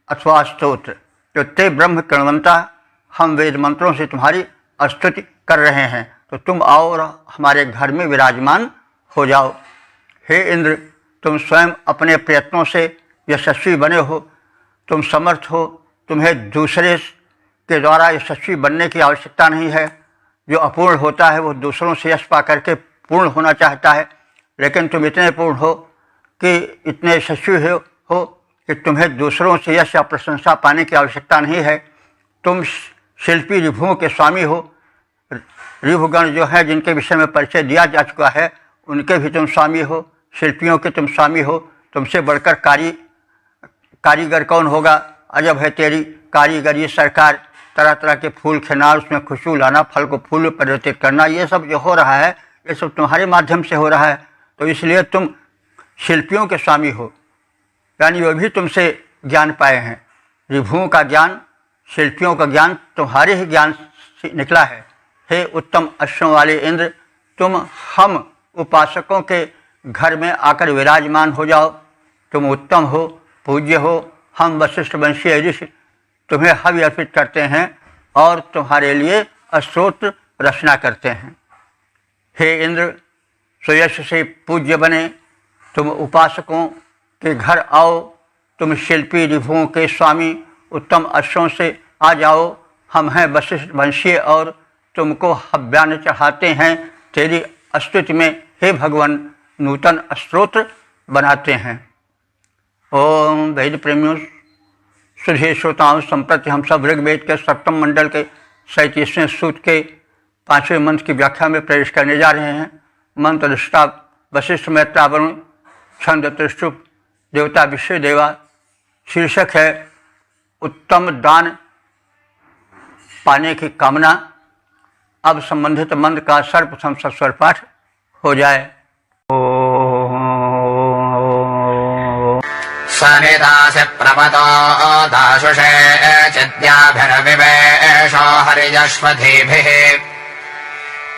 अथवा स्तोत्र। तो ते ब्रह्म कृण्वंता, हम वेद मंत्रों से तुम्हारी स्तुति कर रहे हैं। तो तुम आओ और हमारे घर में विराजमान हो जाओ। हे इंद्र, तुम स्वयं अपने प्रयत्नों से यशस्वी बने हो, तुम समर्थ हो, तुम्हें दूसरे के द्वारा यशस्वी बनने की आवश्यकता नहीं है। जो अपूर्ण होता है वो दूसरों से यश पा करके पूर्ण होना चाहता है, लेकिन तुम इतने पूर्ण हो कि इतने यशस्वी हो कि तुम्हें दूसरों से यश या प्रशंसा पाने की आवश्यकता नहीं है। तुम शिल्पी ऋभुओं के स्वामी हो। ऋभुगण जो है जिनके विषय में परिचय दिया जा चुका है, उनके भी तुम स्वामी हो, शिल्पियों के तुम स्वामी हो। तुमसे बढ़कर कारीगर कौन होगा? अजब है तेरी कारीगरी सरकार। तरह तरह के फूल खिलाना, उसमें खुशबू लाना, फल को फूल में परिवर्तित करना, ये सब जो हो रहा है ये सब तुम्हारे माध्यम से हो रहा है। तो इसलिए तुम शिल्पियों के स्वामी हो, यानी वे भी तुमसे ज्ञान पाए हैं। ऋभुओं का ज्ञान, शिल्पियों का ज्ञान तुम्हारे ही ज्ञान से निकला है। हे उत्तम अश्वों वाले इंद्र, तुम हम उपासकों के घर में आकर विराजमान हो जाओ। तुम उत्तम हो, पूज्य हो। हम वशिष्ठ वंशीय ऋषि तुम्हें हवि अर्पित करते हैं और तुम्हारे लिए स्तोत्र रचना करते हैं। हे इंद्र, स्वयश से पूज्य बने तुम उपासकों के घर आओ, तुम शिल्पी रिभुओं के स्वामी उत्तम अश्वों से आ जाओ। हम हैं वशिष्ठ वंशीय और तुमको हव्यान्न चढ़ाते हैं। तेरी स्तुति में हे भगवान नूतन स्तोत्र बनाते हैं। ओम वेद प्रेमियों, सुधे श्रोताओं, संप्रति हम सब ऋग्वेद के 7वें मंडल के 37वें सूक्त के 5वें मंत्र की व्याख्या में प्रवेश करने जा रहे हैं। मंत्र दृष्टा वशिष्ठ मैत्रावरुण, छंद त्रिष्टुप, देवता विश्व देवा। शीर्षक है उत्तम दान पाने की कामना। अब संबंधित मंत्र का सर्वप्रथम सस्वर पाठ हो जाए। सनिदास्य प्रपदो दाशुषे चिद्याभिर्विवेशो हरिजश्वधीभिः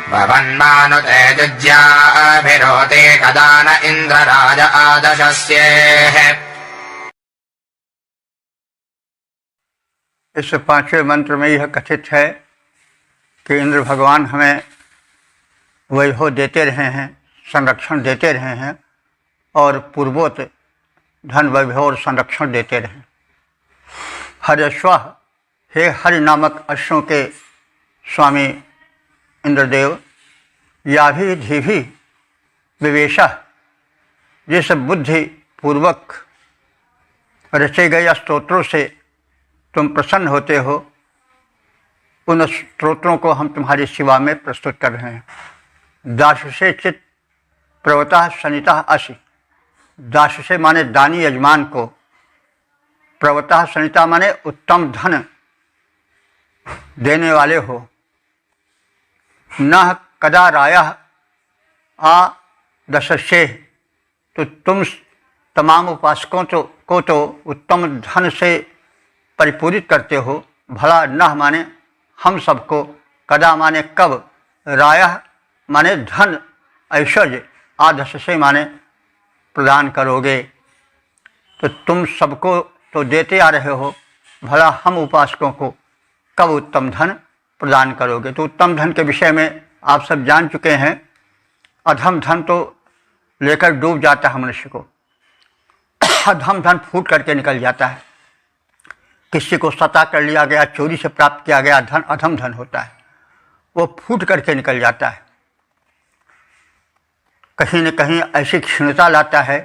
भवन्मानुते जुज्याभिरोते कदा न इन्द्रराज आदशस्येः। इस 5वें मंत्र में यह कथित है कि इंद्र भगवान हमें वैभव देते रहे हैं, संरक्षण देते रहे हैं और पूर्वोत धन वैभव और संरक्षण देते रहे। हर्यश्व, हे हरि नामक अश्वों के स्वामी इंद्रदेव। याभि धीभि विवेशा, जिस बुद्धि पूर्वक रचे गए स्तोत्रों से तुम प्रसन्न होते हो, उन स्तोत्रों को हम तुम्हारी सेवा में प्रस्तुत कर रहे हैं। दाशुषे चित प्रवतः सनितः असि। दाशुषे माने दानी यजमान को, प्रवतः सनिता माने उत्तम धन देने वाले हो। न कदा रायः आ दशस्ये, तो तुम तमाम उपासकों को तो उत्तम धन से परिपूरित करते हो। भला न माने हम सबको, कदा माने कब, रायः माने धन ऐश्वर्य, आदशस्ये माने प्रदान करोगे। तो तुम सबको तो देते आ रहे हो, भला हम उपासकों को कब उत्तम धन प्रदान करोगे। तो उत्तम धन के विषय में आप सब जान चुके हैं। अधम धन तो लेकर डूब जाता है मनुष्य को। अधम धन फूट करके निकल जाता है। किसी को सता कर लिया गया, चोरी से प्राप्त किया गया धन अधम धन होता है, वो फूट करके निकल जाता है। कहीं न कहीं ऐसी क्षीणता लाता है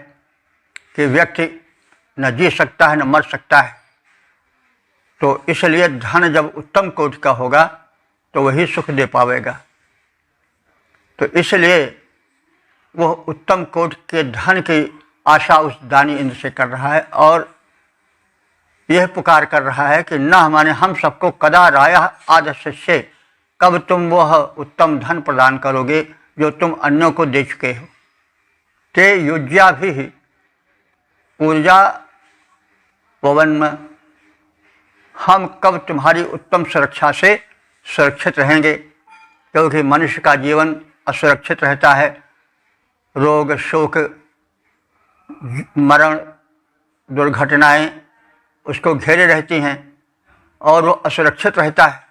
कि व्यक्ति न जी सकता है न मर सकता है। तो इसलिए धन जब उत्तम कोटि का होगा तो वही सुख दे पावेगा। तो इसलिए वह उत्तम कोटि के धन की आशा उस दानी इंद्र से कर रहा है और यह पुकार कर रहा है कि न माने हम सबको कदा रायः आदशस्ये, कब तुम वह उत्तम धन प्रदान करोगे जो तुम अन्यों को दे चुके हो। ते युज्या भी ऊर्जा पवन, हम कब तुम्हारी उत्तम सुरक्षा से सुरक्षित रहेंगे, क्योंकि मनुष्य का जीवन असुरक्षित रहता है। रोग शोक मरण दुर्घटनाएं उसको घेरे रहती हैं और वो असुरक्षित रहता है।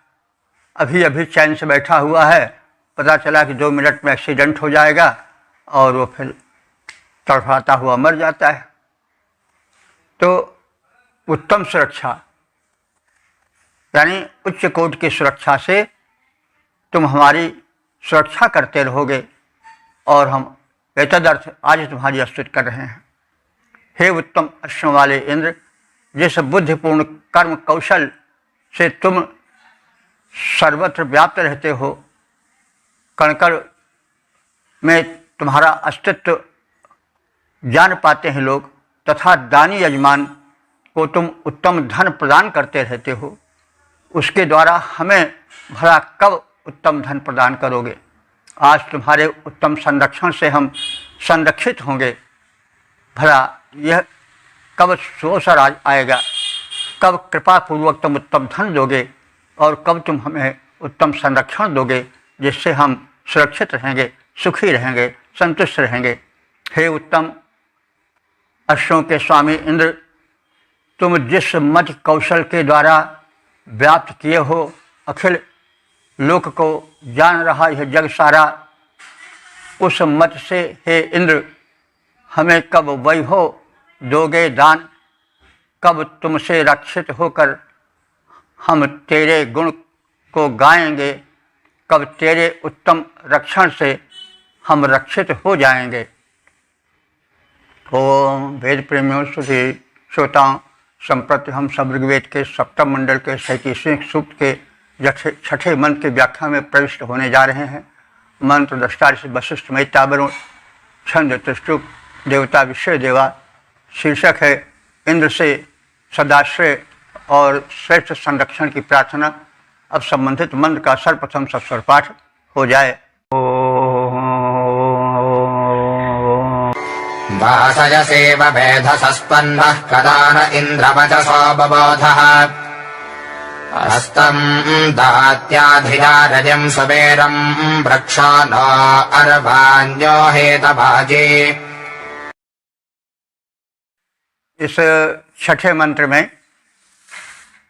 अभी अभी चैन से बैठा हुआ है, पता चला कि 2 मिनट में एक्सीडेंट हो जाएगा और वो फिर तड़फड़ाता हुआ मर जाता है। तो उत्तम सुरक्षा यानी उच्च कोटि की सुरक्षा से तुम हमारी सुरक्षा करते रहोगे और हम एतदर्थ आज तुम्हारी स्तुति कर रहे हैं। हे उत्तम अश्व वाले इंद्र, जिस बुद्धिपूर्ण कर्म कौशल से तुम सर्वत्र व्याप्त रहते हो, कणकण में तुम्हारा अस्तित्व जान पाते हैं लोग, तथा दानी यजमान को तुम उत्तम धन प्रदान करते रहते हो, उसके द्वारा हमें भला कब उत्तम धन प्रदान करोगे। आज तुम्हारे उत्तम संरक्षण से हम संरक्षित होंगे, भला यह कब सुअवसर आएगा, कब कृपा पूर्वक तुम उत्तम धन दोगे और कब तुम हमें उत्तम संरक्षण दोगे जिससे हम सुरक्षित रहेंगे, सुखी रहेंगे, संतुष्ट रहेंगे। हे उत्तम अश्वों के स्वामी इंद्र, तुम जिस मत कौशल के द्वारा व्याप्त किए हो, अखिल लोक को जान रहा यह जग सारा, उस मत से हे इंद्र हमें कब वैभव दोगे दान, कब तुमसे रक्षित होकर हम तेरे गुण को गाएंगे, कब तेरे उत्तम रक्षण से हम रक्षित हो जाएंगे। ओम वेद प्रेमियों श्रुति श्रोताओं, संप्रति हम सब ऋग्वेद के सप्तम मंडल के 37वें सूक्त के छठे मंत्र की व्याख्या में प्रविष्ट होने जा रहे हैं। मंत्र दृष्टा ऋषि वशिष्ठ मैत्रेय वरुण, छंद त्रिष्टुप, देवता विषय देवा। शीर्षक है इंद्र से सदाश्रय और श्रेष्ठ संरक्षण की प्रार्थना। अब संबंधित मंत्र का सर्वप्रथम सस्वर पाठ हो जाए। वासयसेव मेधसस्पन्नः कदा न इन्द्रवचसो बबोधः हस्तम् दात्याधिया रजम् सुबेरम् वृक्षो नो अर्वाण्यो हेतभाजे। इस छठे मंत्र में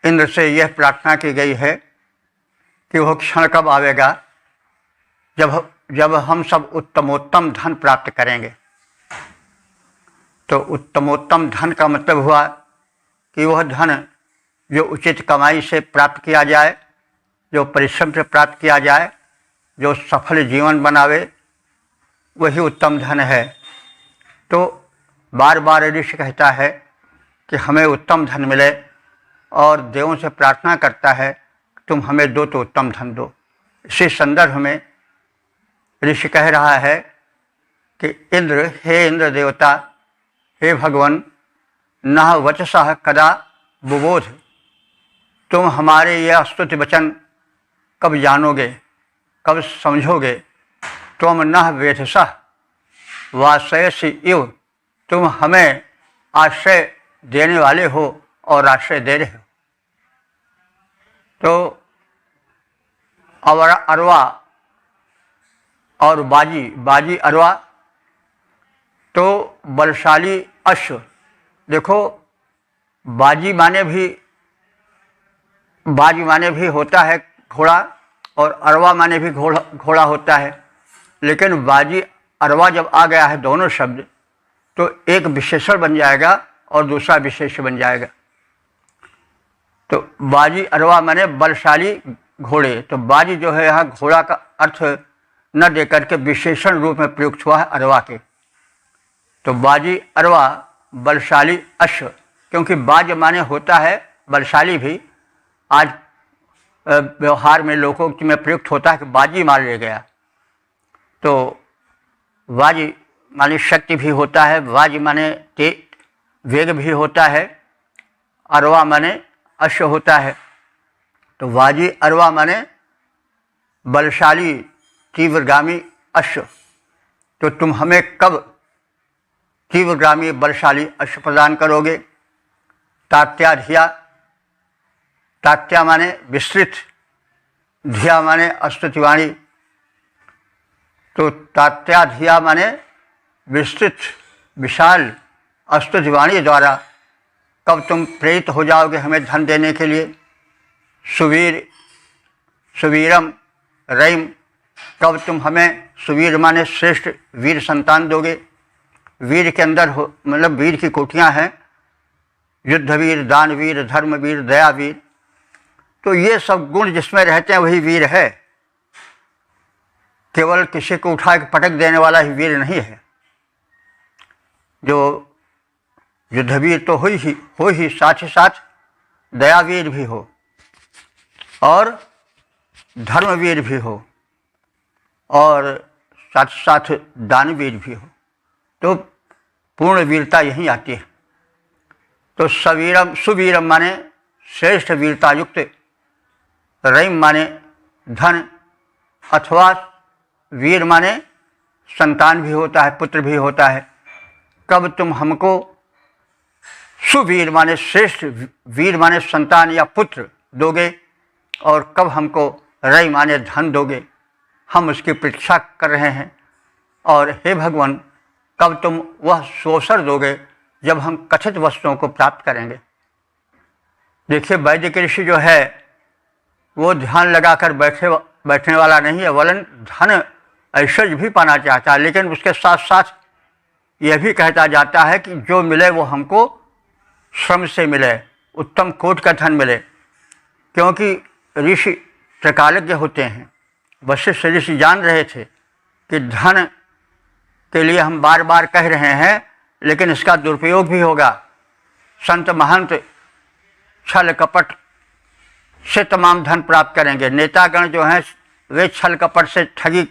इंद्र से यह प्रार्थना की गई है कि वह क्षण कब आवेगा जब हम सब उत्तमोत्तम धन प्राप्त करेंगे। तो उत्तमोत्तम धन का मतलब हुआ कि वह धन जो उचित कमाई से प्राप्त किया जाए, जो परिश्रम से प्राप्त किया जाए, जो सफल जीवन बनावे, वही उत्तम धन है। तो बार बार ऋषि कहता है कि हमें उत्तम धन मिले और देवों से प्रार्थना करता है तुम हमें दो तो उत्तम धन दो। इसी संदर्भ में ऋषि कह रहा है कि इंद्र, हे इंद्र देवता, हे भगवान, नः वचसः कदा बुबोध, तुम हमारे यह स्तुति वचन कब जानोगे, कब समझोगे। तुम नः वेधसः वासयसि इव, तुम हमें आश्रय देने वाले हो और आश्रय दे रहे हो। तो अरवा और बाजी अरवा, तो बलशाली अश्व। देखो, बाजी माने भी होता है घोड़ा और अरवा माने भी घोड़ा होता है। लेकिन बाजी अरवा जब आ गया है दोनों शब्द, तो एक विशेषण बन जाएगा और दूसरा विशेष बन जाएगा। तो बाजी अरवा माने बलशाली घोड़े। तो बाजी जो है यहाँ घोड़ा का अर्थ न दे करके विशेषण रूप में प्रयुक्त हुआ है अरवा के। तो बाजी अरवा बलशाली अश्व, क्योंकि बाज माने होता है बलशाली भी। आज व्यवहार में लोगों में प्रयुक्त होता है कि बाजी मार ले गया। तो बाजी माने शक्ति भी होता है, बाजी माने वेग भी होता है, अरवा माने अश्व होता है। तो बाजी अरवा माने बलशाली तीव्रगामी अश्व। तो तुम हमें कब तीव्रगामी बलशाली अश्व प्रदान करोगे। तात्या तात्या माने विस्तृत, धिया माने स्तुतिवाणी। तो तात्या धिया माने विस्तृत विशाल स्तुतिवाणी द्वारा कब तुम प्रेरित हो जाओगे हमें धन देने के लिए। सुवीरम रईम, कब तुम हमें सुवीर माने श्रेष्ठ वीर संतान दोगे। वीर के अंदर मतलब वीर की कोटियाँ हैं, युद्धवीर, दानवीर, धर्मवीर, दयावीर। तो ये सब गुण जिसमें रहते हैं वही वीर है। केवल किसी को उठा के पटक देने वाला ही वीर नहीं है। जो युद्धवीर तो हो ही, साथ ही साथ दयावीर भी हो और धर्मवीर भी हो और साथ साथ दानवीर भी हो। तो पूर्ण वीरता यहीं आती है। तो सुवीरम माने श्रेष्ठ वीरता युक्त, रईम माने धन, अथवा वीर माने संतान भी होता है, पुत्र भी होता है। कब तुम हमको सुवीर माने श्रेष्ठ वीर माने संतान या पुत्र दोगे और कब हमको रई माने धन दोगे। हम उसकी प्रतीक्षा कर रहे हैं। और हे भगवान, कब तुम वह सुअवसर दोगे जब हम कथित वस्तुओं को प्राप्त करेंगे। देखिए, वैदिक ऋषि जो है वो ध्यान लगाकर बैठने वाला नहीं है, वरन धन ऐश्वर्य भी पाना चाहता है, लेकिन उसके साथ साथ यह भी कहता जाता है कि जो मिले वो हमको श्रम से मिले, उत्तम कोटि का धन मिले। क्योंकि ऋषि त्रिकालज्ञ होते हैं। वशिष्ठ ऋषि जान रहे थे कि धन के लिए हम बार बार कह रहे हैं, लेकिन इसका दुरुपयोग भी होगा। संत महंत छल कपट से तमाम धन प्राप्त करेंगे। नेतागण जो हैं वे छल कपट से, ठगी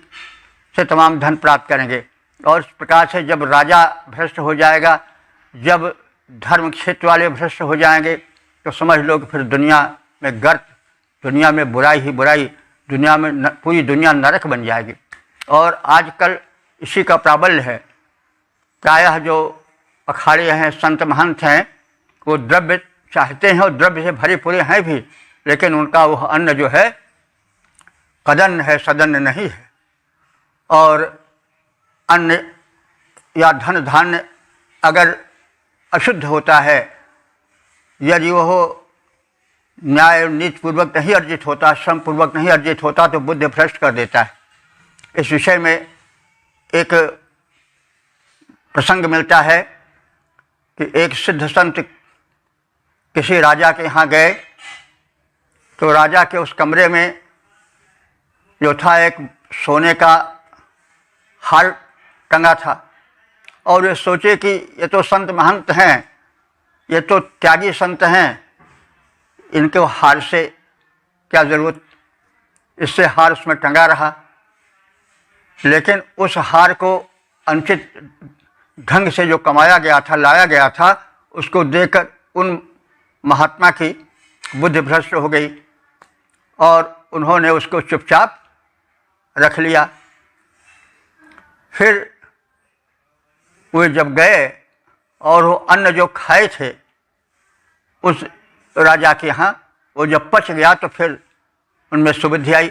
से तमाम धन प्राप्त करेंगे। और इस प्रकार से जब राजा भ्रष्ट हो जाएगा, जब धर्म क्षेत्र वाले भ्रष्ट हो जाएंगे, तो समझ लो कि फिर दुनिया में गर्त, दुनिया में बुराई ही बुराई, दुनिया में पूरी दुनिया नरक बन जाएगी। और आजकल इसी का प्राबल्य है। प्रायः जो अखाड़े हैं, संत महंत हैं, वो द्रव्य चाहते हैं और द्रव्य से भरे पूरे हैं भी, लेकिन उनका वह अन्न जो है कदन्न है, सदन्न नहीं है। और अन्न या धन धान्य अगर अशुद्ध होता है, यदि वह न्याय नीति पूर्वक नहीं अर्जित होता, श्रम पूर्वक नहीं अर्जित होता, तो बुद्धि भ्रष्ट कर देता है। इस विषय में एक प्रसंग मिलता है कि एक सिद्ध संत किसी राजा के यहाँ गए, तो राजा के उस कमरे में जो था एक सोने का हार टंगा था। और वे सोचे कि ये तो संत महंत हैं, ये तो त्यागी संत हैं, इनके हार से क्या ज़रूरत, इससे हार उसमें टंगा रहा। लेकिन उस हार को अनुचित ढंग से जो कमाया गया था, लाया गया था, उसको देखकर उन महात्मा की बुद्धि भ्रष्ट हो गई और उन्होंने उसको चुपचाप रख लिया। फिर वे जब गए और वो अन्न जो खाए थे उस राजा के यहाँ, वो जब पच गया तो फिर उनमें सुबुद्धि आई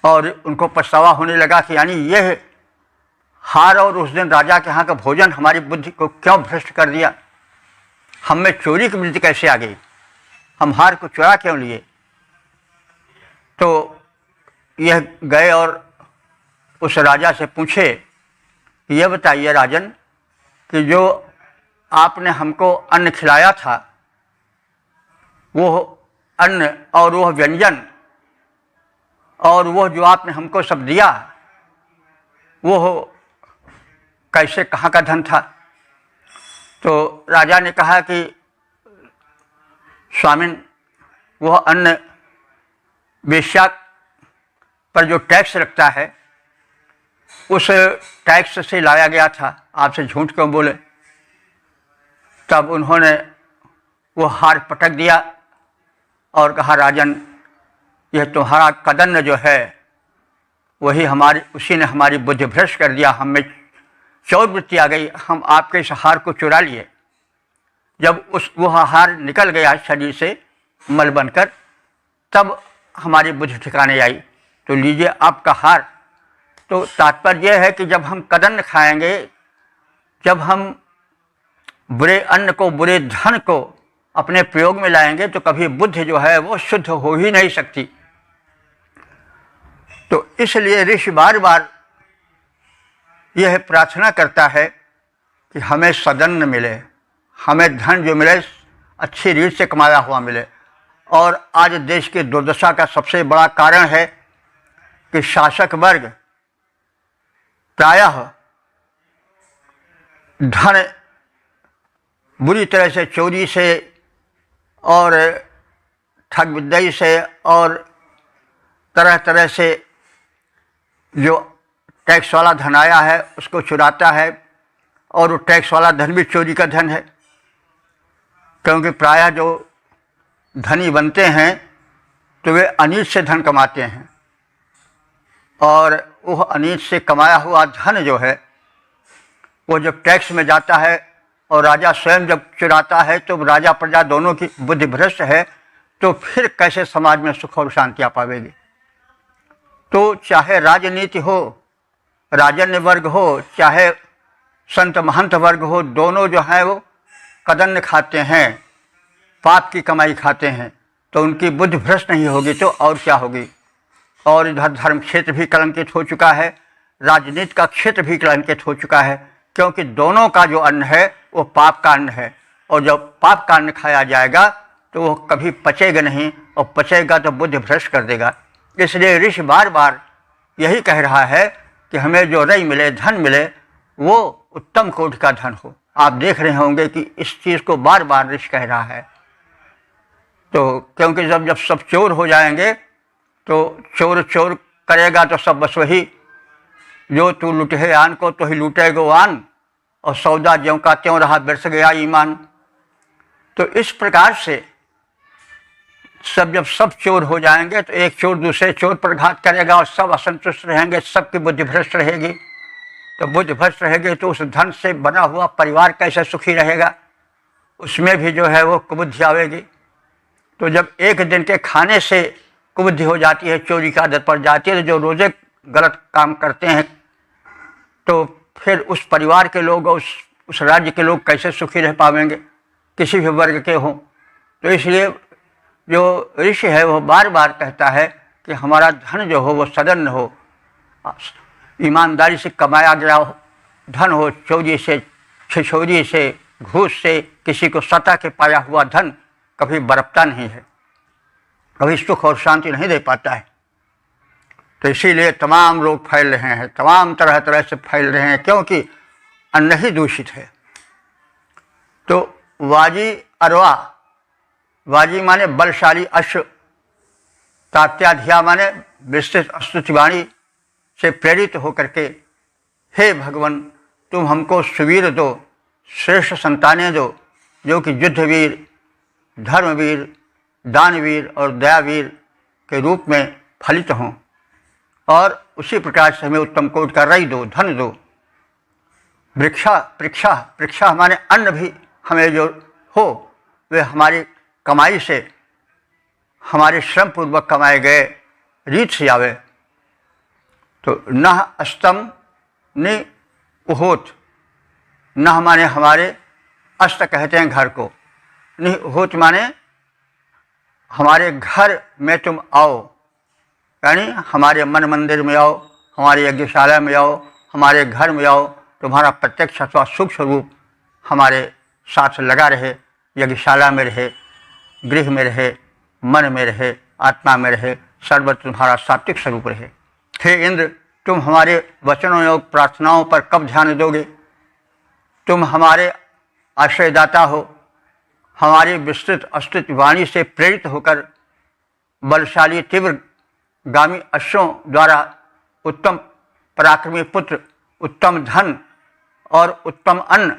और उनको पछतावा होने लगा कि यानी यह हार और उस दिन राजा के यहाँ का भोजन हमारी बुद्धि को क्यों भ्रष्ट कर दिया, हम में चोरी की वृत्ति कैसे आ गई, हम हार को चुरा क्यों लिए। तो यह गए और उस राजा से पूछे कि यह बताइए राजन कि जो आपने हमको अन्न खिलाया था, वो अन्न और वह व्यंजन और वह जो आपने हमको सब दिया, वो कैसे, कहाँ का धन था। तो राजा ने कहा कि स्वामिन, वह अन्न वेश्या पर जो टैक्स लगता है, उस टैक्स से लाया गया था, आपसे झूठ क्यों बोले। तब उन्होंने वो हार पटक दिया और कहा राजन, यह तुम्हारा कदन्न जो है वही उसी ने हमारी बुद्धि भ्रष्ट कर दिया, हमें चौर वृत्ति आ गई, हम आपके इस हार को चुरा लिए। जब वह हार निकल गया शरीर से मल बनकर, तब हमारी बुद्धि ठिकाने आई। तो लीजिए आपका हार। तो तात्पर्य यह है कि जब हम कदन्न खाएंगे, जब हम बुरे अन्न को, बुरे धन को अपने प्रयोग में लाएंगे, तो कभी बुद्धि जो है वो शुद्ध हो ही नहीं सकती। तो इसलिए ऋषि बार बार यह प्रार्थना करता है कि हमें सदन्न मिले, हमें धन जो मिले अच्छी रीत से कमाया हुआ मिले। और आज देश की दुर्दशा का सबसे बड़ा कारण है कि शासक वर्ग प्रायः धन बुरी तरह से चोरी से और ठग विद्या से और तरह तरह से जो टैक्स वाला धन आया है उसको चुराता है, और वो टैक्स वाला धन भी चोरी का धन है। क्योंकि प्रायः जो धनी बनते हैं तो वे अनीत से धन कमाते हैं, और वह अनीत से कमाया हुआ धन जो है वो जब टैक्स में जाता है और राजा स्वयं जब चुराता है, तो राजा प्रजा दोनों की बुद्धि भ्रष्ट है, तो फिर कैसे समाज में सुख और शांति आ पावेगी। तो चाहे राजनीति हो, राजन्य वर्ग हो, चाहे संत महंत वर्ग हो, दोनों जो हैं वो कदन्न खाते हैं, पाप की कमाई खाते हैं। तो उनकी बुद्धि भ्रष्ट नहीं होगी तो और क्या होगी। और इधर धर्म क्षेत्र भी कलंकित हो चुका है। राजनीति का क्षेत्र भी कलंकित हो चुका है, क्योंकि दोनों का जो अन्न है वो पाप का अन्न है, और जब पाप का अन्न खाया जाएगा तो वो कभी पचेगा नहीं, और पचेगा तो बुद्धि भ्रष्ट कर देगा। इसलिए ऋषि बार बार यही कह रहा है कि हमें जो रई मिले, धन मिले, वो उत्तम कोटि का धन हो। आप देख रहे होंगे कि इस चीज़ को बार बार ऋषि कह रहा है। तो क्योंकि जब जब सब चोर हो जाएंगे तो चोर चोर करेगा तो सब बस वही, जो तू लुटे आन को तो ही लूटेगो आन, और सौदा ज्यों का त्यों रहा बिरस गया ईमान। तो इस प्रकार से जब सब चोर हो जाएंगे तो एक चोर दूसरे चोर पर घात करेगा और सब असंतुष्ट रहेंगे, सबकी बुद्धि भ्रष्ट रहेगी। तो बुद्धि भ्रष्ट रहेगी तो उस धन से बना हुआ परिवार कैसे सुखी रहेगा, उसमें भी जो है वो कुबुद्धि आवेगी। तो जब एक दिन के खाने से कुबुद्धि हो जाती है, चोरी की आदत पड़ जाती है, तो जो रोज़े गलत काम करते हैं तो फिर उस परिवार के लोग और उस राज्य के लोग कैसे सुखी रह पाएंगे, किसी भी वर्ग के हों। तो इसलिए जो ऋषि है वो बार बार कहता है कि हमारा धन जो हो वो सदन हो, ईमानदारी से कमाया गया धन हो, चोरी से, छिछोरी से, घूस से, किसी को सता के पाया हुआ धन कभी बरपता नहीं है, कभी सुख और शांति नहीं दे पाता है। तो इसीलिए तमाम रोग फैल रहे हैं, तमाम तरह तरह से फैल रहे हैं, क्योंकि अन्न ही दूषित है। तो वाजी अरवा, वाजी माने बलशाली अश्व, तात्याध्या माने विस्तृत स्तुतिवाणी से प्रेरित होकर के, हे भगवान तुम हमको सुवीर दो, श्रेष्ठ संतानें दो, जो कि युद्धवीर, धर्मवीर, दानवीर और दयावीर के रूप में फलित हों, और उसी प्रकार से हमें उत्तम कोटि का रई दो, धन दो। वृक्षा, पृक्षा, पृक्षा माने अन्न भी हमें जो हो वे हमारी कमाई से, हमारे श्रम पूर्वक कमाए गए रीत से आवे। तो नह अस्तम नि उहोत, नह माने हमारे, अस्त कहते हैं घर को, नि उहोत माने हमारे घर में तुम आओ, यानी हमारे मन मंदिर में आओ, हमारे यज्ञशाला में आओ, हमारे घर में आओ, तुम्हारा प्रत्यक्ष अथवा सूक्ष्म रूप हमारे साथ लगा रहे, यज्ञशाला में रहे, गृह में रहे, मन में रहे, आत्मा में रहे, सर्वत्र तुम्हारा सात्विक स्वरूप रहे। हे इंद्र, तुम हमारे वचनों योग प्रार्थनाओं पर कब ध्यान दोगे? तुम हमारे आश्रयदाता हो, हमारी विस्तृत अस्तित्व वाणी से प्रेरित होकर बलशाली तीव्र गामी अश्वों द्वारा उत्तम पराक्रमी पुत्र, उत्तम धन और उत्तम अन्न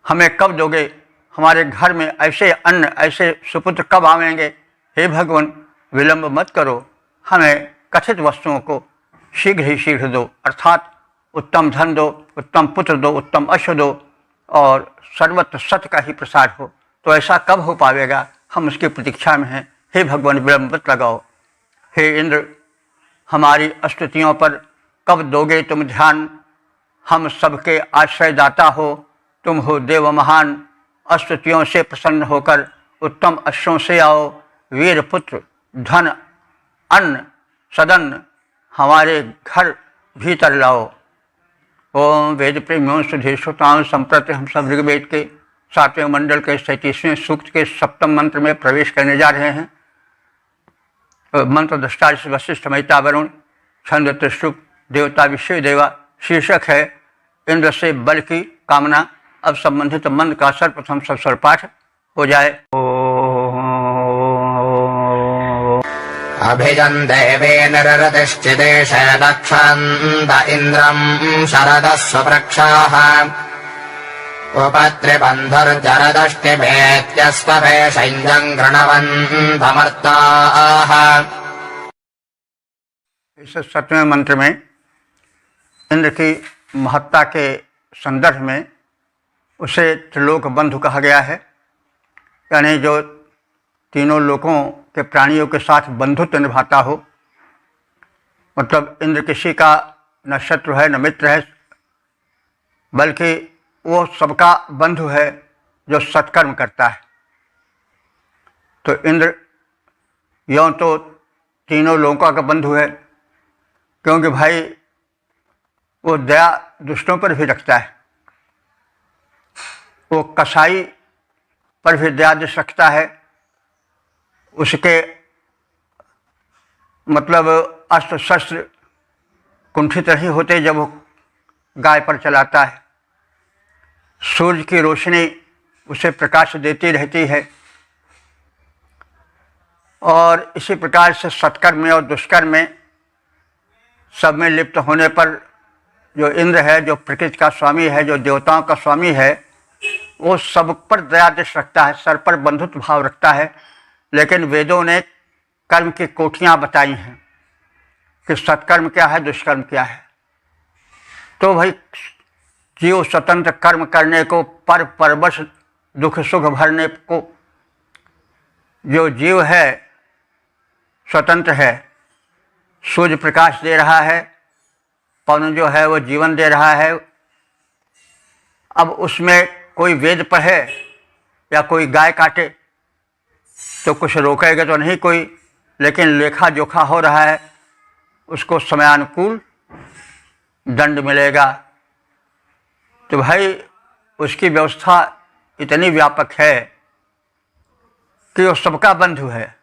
हमें कब दोगे? हमारे घर में ऐसे अन्न, ऐसे सुपुत्र कब आवेंगे? हे भगवान, विलंब मत करो, हमें कथित वस्तुओं को शीघ्र ही शीघ्र दो, अर्थात उत्तम धन दो, उत्तम पुत्र दो, उत्तम अश्व दो, और सर्वत्र सत्य का ही प्रसार हो। तो ऐसा कब हो पाएगा? हम उसकी प्रतीक्षा में हैं। हे भगवान, विलंब मत लगाओ। हे इंद्र, हमारी स्तुतियों पर कब दोगे तुम ध्यान? हम सबके आश्रयदाता हो, तुम हो देव महान। स्तुतियों से प्रसन्न होकर उत्तम अश्वों से आओ, वीर पुत्र, धन, अन्न, सदन हमारे घर भीतर लाओ। ओम वेद प्रेमियों सुधीश्वताओं, संप्रति हम सब ऋग्वेद के 7वें मंडल के 37वें सूक्त के 7वें मंत्र में प्रवेश करने जा रहे हैं। मंत्र दृष्टा वशिष्ठ महिता वरुण, छंद त्रिशुप, देवता विश्व देवा। शीर्षक है इंद्र से बल की कामना। अब संबंधित मंत्र का सर्वप्रथम सस्वर पाठ हो जाए। अभिजन् देवेन ररतिश्चिदेश दक्षन्त इन्द्रम् शरदः स्वप्रक्षाः उपत्रिबन्धुर्जरदष्टिभेत्यस्वभेषञ्जम् गृणवन्तमर्ताः। इस 7वें मंत्र में इंद्र की महत्ता के संदर्भ में उसे त्रिलोक बंधु कहा गया है, यानी जो तीनों लोकों के प्राणियों के साथ बंधुत्व निभाता हो। मतलब इंद्र किसी का न शत्रु है न मित्र है, बल्कि वो सबका बंधु है जो सत्कर्म करता है। तो इंद्र यों तो तीनों लोकों का बंधु है, क्योंकि भाई वो दया दुष्टों पर भी रखता है, वो कसाई पर भी दया दृष्टि रखता है। उसके मतलब अस्त्र शस्त्र कुंठित नहीं होते जब वो गाय पर चलाता है। सूर्य की रोशनी उसे प्रकाश देती रहती है। और इसी प्रकार से सत्कर्म में और दुष्कर्म में सब में लिप्त होने पर जो इंद्र है, जो प्रकृति का स्वामी है, जो देवताओं का स्वामी है, वो सब पर दया दृष्टि रखता है, सर पर बंधुत्व भाव रखता है। लेकिन वेदों ने कर्म की कोटियाँ बताई हैं कि सत्कर्म क्या है, दुष्कर्म क्या है। तो भाई जीव स्वतंत्र कर्म करने को, पर परवश दुख सुख भरने को, जो जीव है स्वतंत्र है, सूर्य प्रकाश दे रहा है, पवन जो है वो जीवन दे रहा है। अब उसमें कोई वेद पढ़े या कोई गाय काटे तो कुछ रोकेगा तो नहीं कोई, लेकिन लेखा जोखा हो रहा है, उसको समयानुकूल दंड मिलेगा। तो भाई उसकी व्यवस्था इतनी व्यापक है कि वो सबका बंधु है,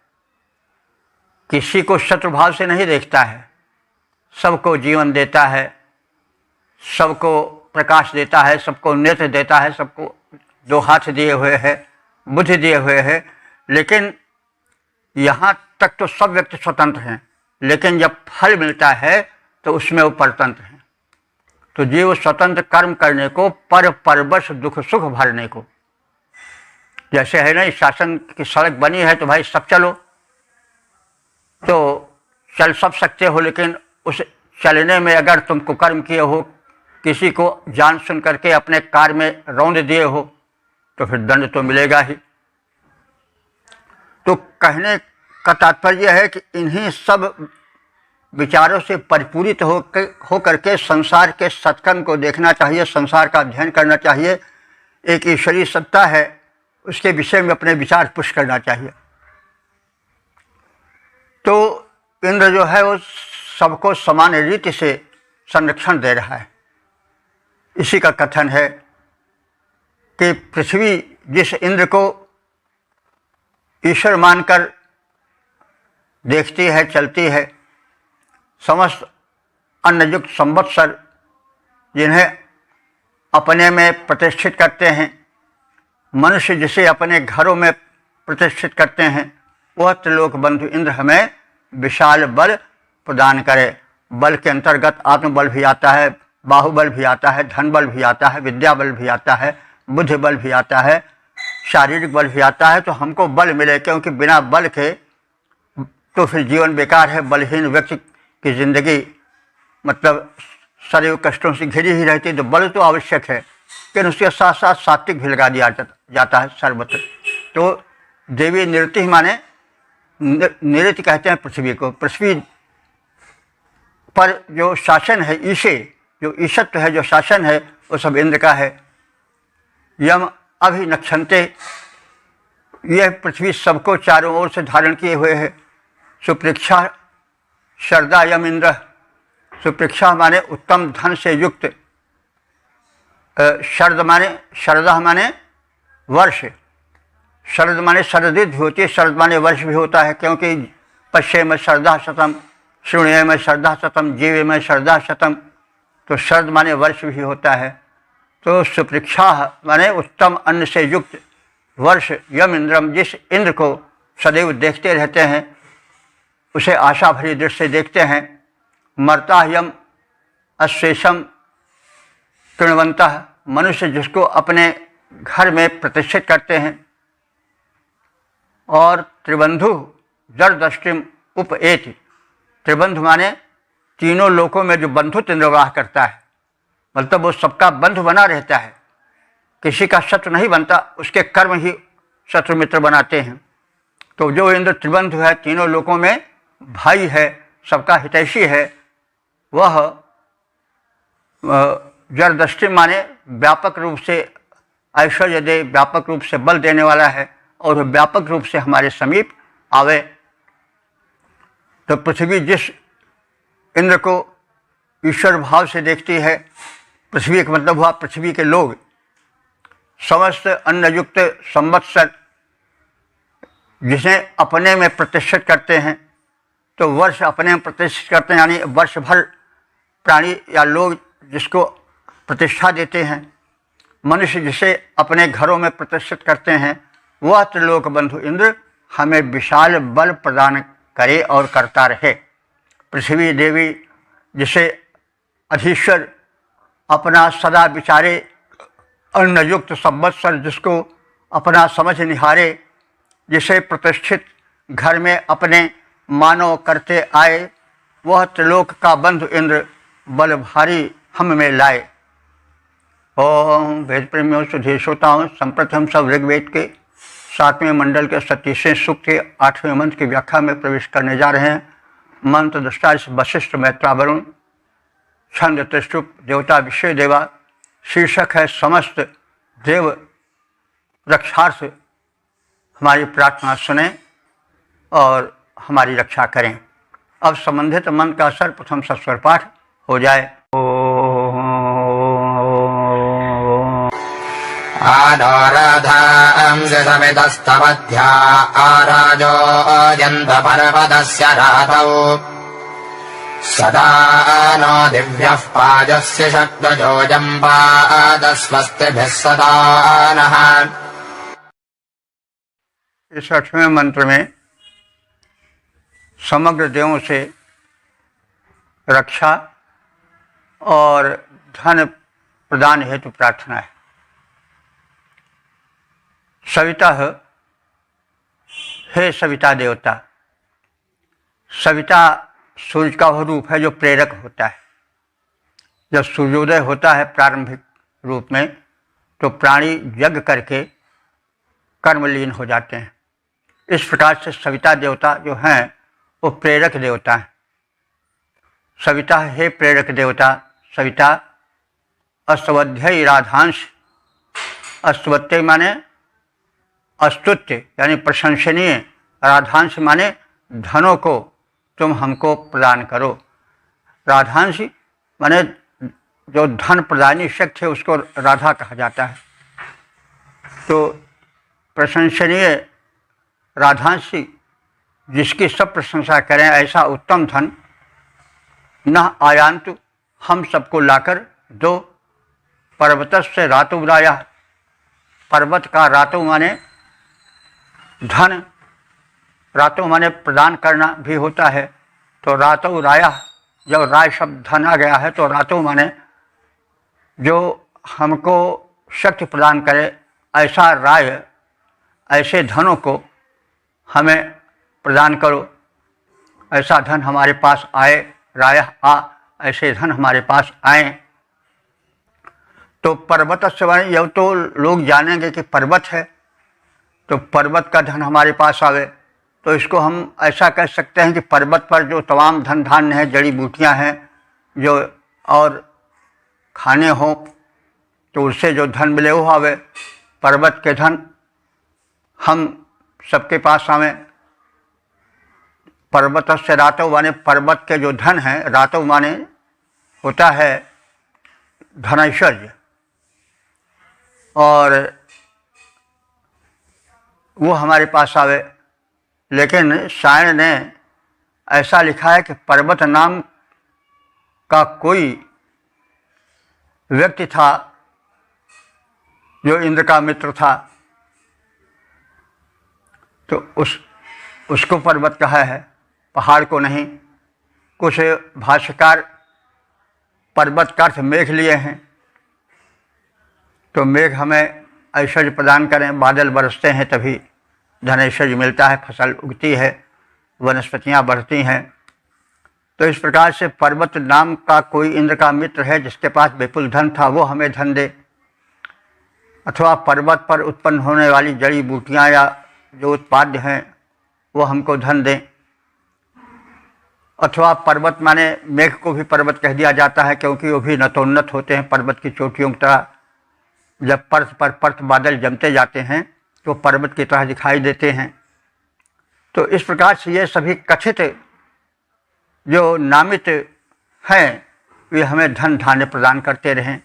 किसी को शत्रुभाव से नहीं देखता है, सबको जीवन देता है, सबको प्रकाश देता है, सबको नेत्र देता है, सबको दो हाथ दिए हुए हैं, बुद्धि दिए हुए हैं। लेकिन यहाँ तक तो सब व्यक्ति स्वतंत्र हैं, लेकिन जब फल मिलता है तो उसमें वो परतंत्र हैं। तो जीव स्वतंत्र कर्म करने को, पर परवश दुख सुख भरने को। जैसे है ना, इस शासन की सड़क बनी है तो भाई सब चलो, तो चल सब सकते हो, लेकिन उस चलने में अगर तुम कुकर्म किए हो, किसी को जान सुन करके अपने कार में रौंद दिए हो, तो फिर दंड तो मिलेगा ही। तो कहने का तात्पर्य है कि इन्हीं सब विचारों से परिपूरित हो करके संसार के सत्कर्म को देखना चाहिए, संसार का अध्ययन करना चाहिए। एक ईश्वरीय सत्ता है, उसके विषय में अपने विचार पुष्ट करना चाहिए। तो इंद्र जो है वो सबको समान रीति से संरक्षण दे रहा है। इसी का कथन है कि पृथ्वी जिस इंद्र को ईश्वर मानकर देखती है, चलती है, समस्त अन्नयुक्त संवत्सर जिन्हें अपने में प्रतिष्ठित करते हैं, मनुष्य जिसे अपने घरों में प्रतिष्ठित करते हैं, वह त्रिलोक बंधु इंद्र हमें विशाल बल प्रदान करे। बल के अंतर्गत आत्मबल भी आता है, बाहुबल भी आता है, धन बल भी आता है, विद्या बल भी आता है, बुद्धि बल भी आता है, शारीरिक बल भी आता है। तो हमको बल मिले, क्योंकि बिना बल के तो फिर जीवन बेकार है। बलहीन व्यक्ति की जिंदगी मतलब सदैव कष्टों से घिरी ही रहती है। तो बल तो आवश्यक है, लेकिन उसके साथ साथ सात्विक भी लगा दिया जाता है सर्वत्र। तो देवी निरति माने निरति कहते हैं पृथ्वी को। पृथ्वी पर जो शासन है, ईशे जो ईशत्व है, जो शासन है, वो सब इंद्र का है। यम अभिनक्षन्ते, यह पृथ्वी सबको चारों ओर से धारण किए हुए है। सुप्रेक्षा शरदा यम इंद्र, सुप्रेक्षा माने उत्तम धन से युक्त, शरद माने शरदा माने वर्ष, शरद माने शरद भी होती है, शरद माने वर्ष भी होता है, क्योंकि पश्ये में शरदा शतम, शृणुये में शरदा शतम, जीवे में शरदा शतम। तो शरद माने वर्ष भी होता है। तो सुप्रेक्षा माने उत्तम अन्न से युक्त, वर्ष यम इंद्रम, जिस इंद्र को सदैव देखते रहते हैं, उसे आशा भरी दृष्टि से देखते हैं। मर्ता यम अशेषम तृणवंतः, मनुष्य जिसको अपने घर में प्रतिष्ठित करते हैं। और त्रिबंधु जरदष्टिम उपएति, त्रिबंधु माने तीनों लोकों में जो बंधुत्व निर्वाह करता है, मतलब वो सबका बंधु बना रहता है, किसी का शत्रु नहीं बनता, उसके कर्म ही शत्रु मित्र बनाते हैं। तो जो इंद्र त्रिबंधु है, तीनों लोकों में भाई है, सबका हितैषी है, वह जरदष्टि माने व्यापक रूप से ऐश्वर्य दे, व्यापक रूप से बल देने वाला है, और वह व्यापक रूप से हमारे समीप आवे। तो पृथ्वी जिस इंद्र को ईश्वर भाव से देखती है। पृथ्वी का मतलब हुआ पृथ्वी के लोग। समस्त अन्नयुक्त संवत्सर जिसे अपने में प्रतिष्ठित करते हैं, तो वर्ष अपने में प्रतिष्ठित करते हैं, यानी वर्ष भर प्राणी या लोग जिसको प्रतिष्ठा देते हैं। मनुष्य जिसे अपने घरों में प्रतिष्ठित करते हैं, वह त्रिलोक बंधु इंद्र हमें विशाल बल प्रदान करे और करता रहे। पृथ्वी देवी जिसे अधीश्वर अपना सदा विचारे, अन्नयुक्त संवत्सर जिसको अपना समझ निहारे, जिसे प्रतिष्ठित घर में अपने मानव करते आए, वह त्रिलोक का बंधु इंद्र बल भारी हम में लाए। ओम वेद प्रेमियों सुधीर श्रोताओं, संप्रति हम सब ऋग्वेद के 7वें मंडल के 37वें सूक्त के 8वें मंत्र की व्याख्या में प्रवेश करने जा रहे हैं। मंत्र दृष्टा वशिष्ठ मैत्रा वरुण, छंद त्रिष्टुप, देवता विषय देवा। शीर्षक है समस्त देव रक्षार्थ हमारी प्रार्थना सुने और हमारी रक्षा करें। अब संबंधित मंत्र का सर्वप्रथम सस्वर पाठ हो जाए। आनोरधांसमितस्तवध्या आराजो यन्त पर्वतस्य रातौ सदा नो दिव्यः पाजस्य शक्तजोजम्पादस्वस्तिभिः सदा नः। इस 8वें मंत्र में समग्र देवों से रक्षा और धन प्रदान हेतु प्रार्थना है। सविता, हे सविता देवता। सविता सूर्य का वह रूप है जो प्रेरक होता है। जब सूर्योदय होता है प्रारंभिक रूप में, तो प्राणी यज्ञ करके कर्मलीन हो जाते हैं। इस प्रकार से सविता देवता जो हैं वो प्रेरक देवता हैं। सविता, हे प्रेरक देवता। सविता अस्तवध्य राधांश, अस्तवत्य माने अस्तुत्य यानी प्रशंसनीय, राधांश माने धनों को तुम हमको प्रदान करो। राधांश माने जो धन प्रदानी शक्ति है उसको राधा कहा जाता है। तो प्रशंसनीय राधांश जिसकी सब प्रशंसा करें, ऐसा उत्तम धन न आयांतु हम सबको लाकर दो। पर्वतस्य रातु राया, पर्वत का रातु माने धन, रातु माने प्रदान करना भी होता है। तो रातु राया, जब राय शब्द धन आ गया है तो रातु माने जो हमको शक्ति प्रदान करे, ऐसा राय, ऐसे धनों को हमें प्रदान करो। ऐसा धन हमारे पास आए, राय आ, ऐसे धन हमारे पास आए। तो पर्वत से माने यह तो लोग जानेंगे कि पर्वत है, तो पर्वत का धन हमारे पास आवे। तो इसको हम ऐसा कह सकते हैं कि पर्वत पर जो तमाम धन धान्य है, जड़ी बूटियाँ हैं जो और खाने हों, तो उससे जो धन मिले वो आवे। पर्वत के धन हम सबके पास आवे। पर्वत से रातव माने पर्वत के जो धन है, रातव माने होता है धनैश्वर्य, और वो हमारे पास आवे। लेकिन शायर ने ऐसा लिखा है कि पर्वत नाम का कोई व्यक्ति था जो इंद्र का मित्र था, तो उसको पर्वत कहा है, पहाड़ को नहीं। कुछ भाष्यकार पर्वत का अर्थ मेघ लिए हैं, तो मेघ हमें ऐश्वर्य प्रदान करें, बादल बरसते हैं तभी धन ऐश्वर्य मिलता है, फसल उगती है, वनस्पतियाँ बढ़ती हैं। तो इस प्रकार से पर्वत नाम का कोई इंद्र का मित्र है जिसके पास विपुल धन था, वो हमें धन दे। अथवा पर्वत पर उत्पन्न होने वाली जड़ी बूटियाँ या जो उत्पाद्य हैं वो हमको धन दें। अथवा पर्वत माने मेघ को भी पर्वत कह दिया जाता है, क्योंकि वो भी नतोन्नत होते हैं पर्वत की चोटियों की तरह। जब परत पर परत बादल जमते जाते हैं तो पर्वत की तरह दिखाई देते हैं। तो इस प्रकार से ये सभी कथित जो नामित हैं वे हमें धन धान्य प्रदान करते रहें।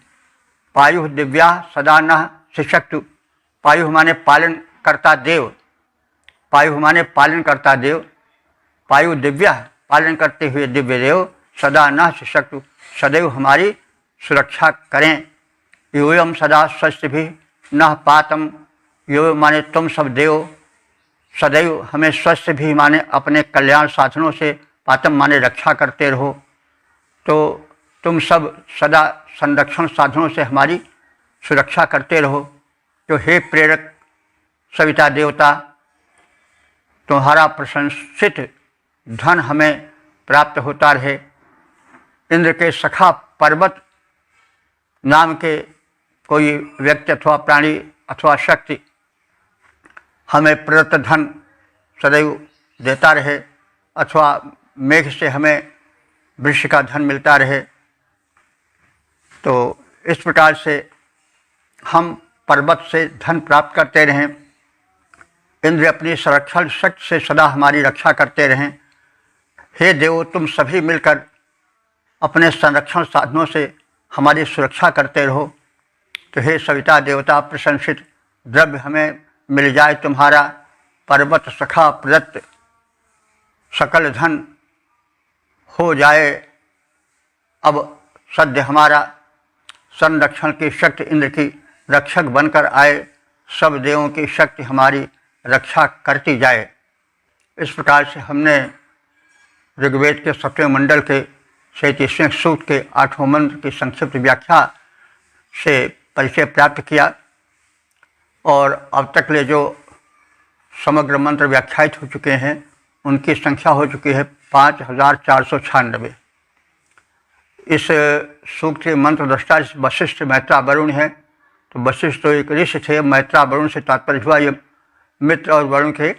पायु दिव्या सदा न शिक्षक्तु, पायु माने पालन करता देव, पायु माने पालन करता देव, पायु दिव्या पालन करते हुए दिव्य देव, सदा न शिक्षक्तु सदैव हमारी सुरक्षा करें। योयम सदा स्वस्थ भी न पातम, यो माने तुम सब देव सदैव हमें स्वस्थ भी माने अपने कल्याण साधनों से, पातम माने रक्षा करते रहो। तो तुम सब सदा संरक्षण साधनों से हमारी सुरक्षा करते रहो। तो हे प्रेरक सविता देवता, तुम्हारा प्रशंसित धन हमें प्राप्त होता रहे। इंद्र के सखा पर्वत नाम के कोई व्यक्ति अथवा प्राणी अथवा शक्ति हमें प्रदत्त धन सदैव देता रहे, अथवा मेघ से हमें वृक्ष का धन मिलता रहे। तो इस प्रकार से हम पर्वत से धन प्राप्त करते रहें। इंद्र अपनी संरक्षण शक्ति से सदा हमारी रक्षा करते रहें। हे देव, तुम सभी मिलकर अपने संरक्षण साधनों से हमारी सुरक्षा करते रहो। तो हे सविता देवता, प्रशंसित द्रव्य हमें मिल जाए तुम्हारा, पर्वत सखा प्रदत्त सकल धन हो जाए। अब सद्य हमारा संरक्षण की शक्ति इंद्र की रक्षक बनकर आए, सब देवों की शक्ति हमारी रक्षा करती जाए। इस प्रकार से हमने ऋग्वेद के 7वें मंडल के 37वें सूक्त के 8वें मंत्र की संक्षिप्त व्याख्या से परिचय प्राप्त किया, और अब तक ले जो समग्र मंत्र व्याख्यायित हो चुके हैं उनकी संख्या हो चुकी है 5496। इस सूक्त के मंत्र दृष्टा वशिष्ठ मैत्रा वरुण है। तो वशिष्ठ तो एक ऋषि थे, मैत्रा वरुण से तात्पर्य हुआ ये मित्र और वरुण के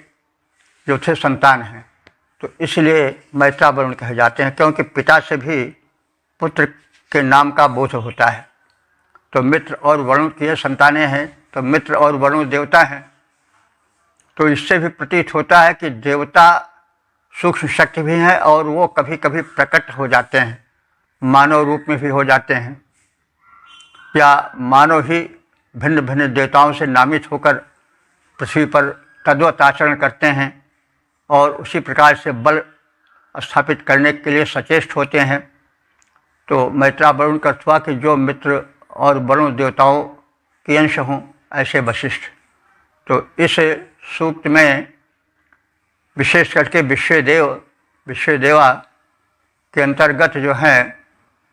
जो थे संतान हैं। तो इसलिए मैत्रा वरुण कहे जाते हैं, क्योंकि पिता से भी पुत्र के नाम का बोध होता है। तो मित्र और वरुण की संतानें हैं, तो मित्र और वरुण देवता हैं। तो इससे भी प्रतीत होता है कि देवता सूक्ष्म शक्ति भी हैं और वो कभी कभी प्रकट हो जाते हैं, मानव रूप में भी हो जाते हैं, या मानव ही भिन्न भिन्न देवताओं से नामित होकर पृथ्वी पर तद्वत आचरण करते हैं और उसी प्रकार से बल स्थापित करने के लिए सचेष्ट होते हैं। तो मैत्रा वरुण का अर्थ हुआ कि जो मित्र और वरुण देवताओं के अंश हों, ऐसे वशिष्ठ। तो इस सूक्त में विशेष करके विश्वदेवा के अंतर्गत जो हैं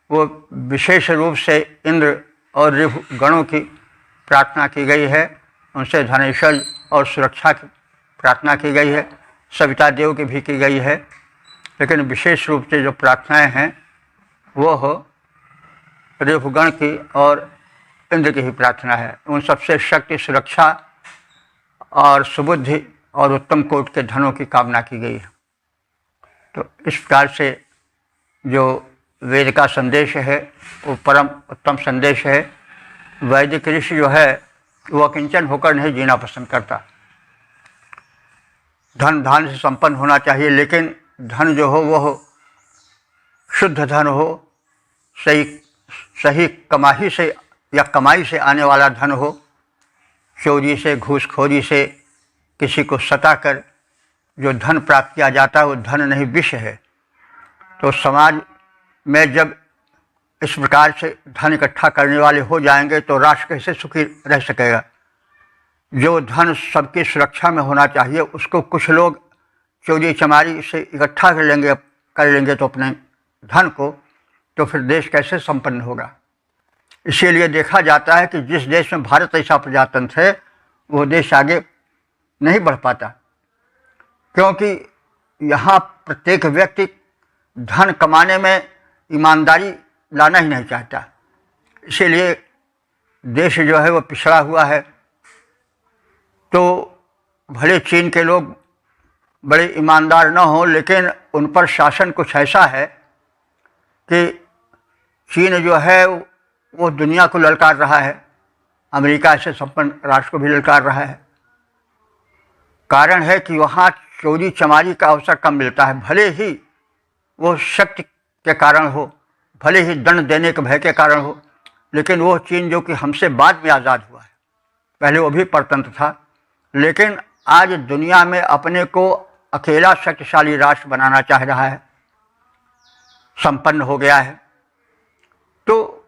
वो विशेष रूप से इंद्र और ऋभु गणों की प्रार्थना की गई है, उनसे धनेश्वर और सुरक्षा की प्रार्थना की गई है, सविता देव की भी की गई है। लेकिन विशेष रूप से जो प्रार्थनाएं हैं वो हो ऋभुगण की और इंद्र की ही प्रार्थना है। उन सबसे शक्ति, सुरक्षा और सुबुद्धि और उत्तम कोटि के धनों की कामना की गई है। तो इस प्रकार से जो वेद का संदेश है वो परम उत्तम संदेश है। वैदिक ऋषि जो है वो अकिंचन होकर नहीं जीना पसंद करता। धन धान से संपन्न होना चाहिए, लेकिन धन जो हो वो हो शुद्ध धन हो, सही कमाई से या कमाई से आने वाला धन हो। चोरी से, घूसखोरी से, किसी को सताकर जो धन प्राप्त किया जाता है वो धन नहीं, विष है। तो समाज में जब इस प्रकार से धन इकट्ठा करने वाले हो जाएंगे तो राष्ट्र कैसे सुखी रह सकेगा। जो धन सबकी सुरक्षा में होना चाहिए उसको कुछ लोग चोरी चमारी से इकट्ठा कर लेंगे तो अपने धन को, तो फिर देश कैसे संपन्न होगा। इसीलिए देखा जाता है कि जिस देश में भारत ऐसा प्रजातंत्र है वो देश आगे नहीं बढ़ पाता, क्योंकि यहाँ प्रत्येक व्यक्ति धन कमाने में ईमानदारी लाना ही नहीं चाहता। इसीलिए देश जो है वो पिछड़ा हुआ है। तो भले चीन के लोग बड़े ईमानदार न हों, लेकिन उन पर शासन कुछ ऐसा है कि चीन जो है वो दुनिया को ललकार रहा है, अमेरिका से संपन्न राष्ट्र को भी ललकार रहा है। कारण है कि वहाँ चोरी चमारी का अवसर कम मिलता है, भले ही वो शक्ति के कारण हो, भले ही दंड देने के भय के कारण हो, लेकिन वो चीन जो कि हमसे बाद में आज़ाद हुआ है, पहले वो भी परतंत्र था, लेकिन आज दुनिया में अपने को अकेला शक्तिशाली राष्ट्र बनाना चाह रहा है, संपन्न हो गया है, तो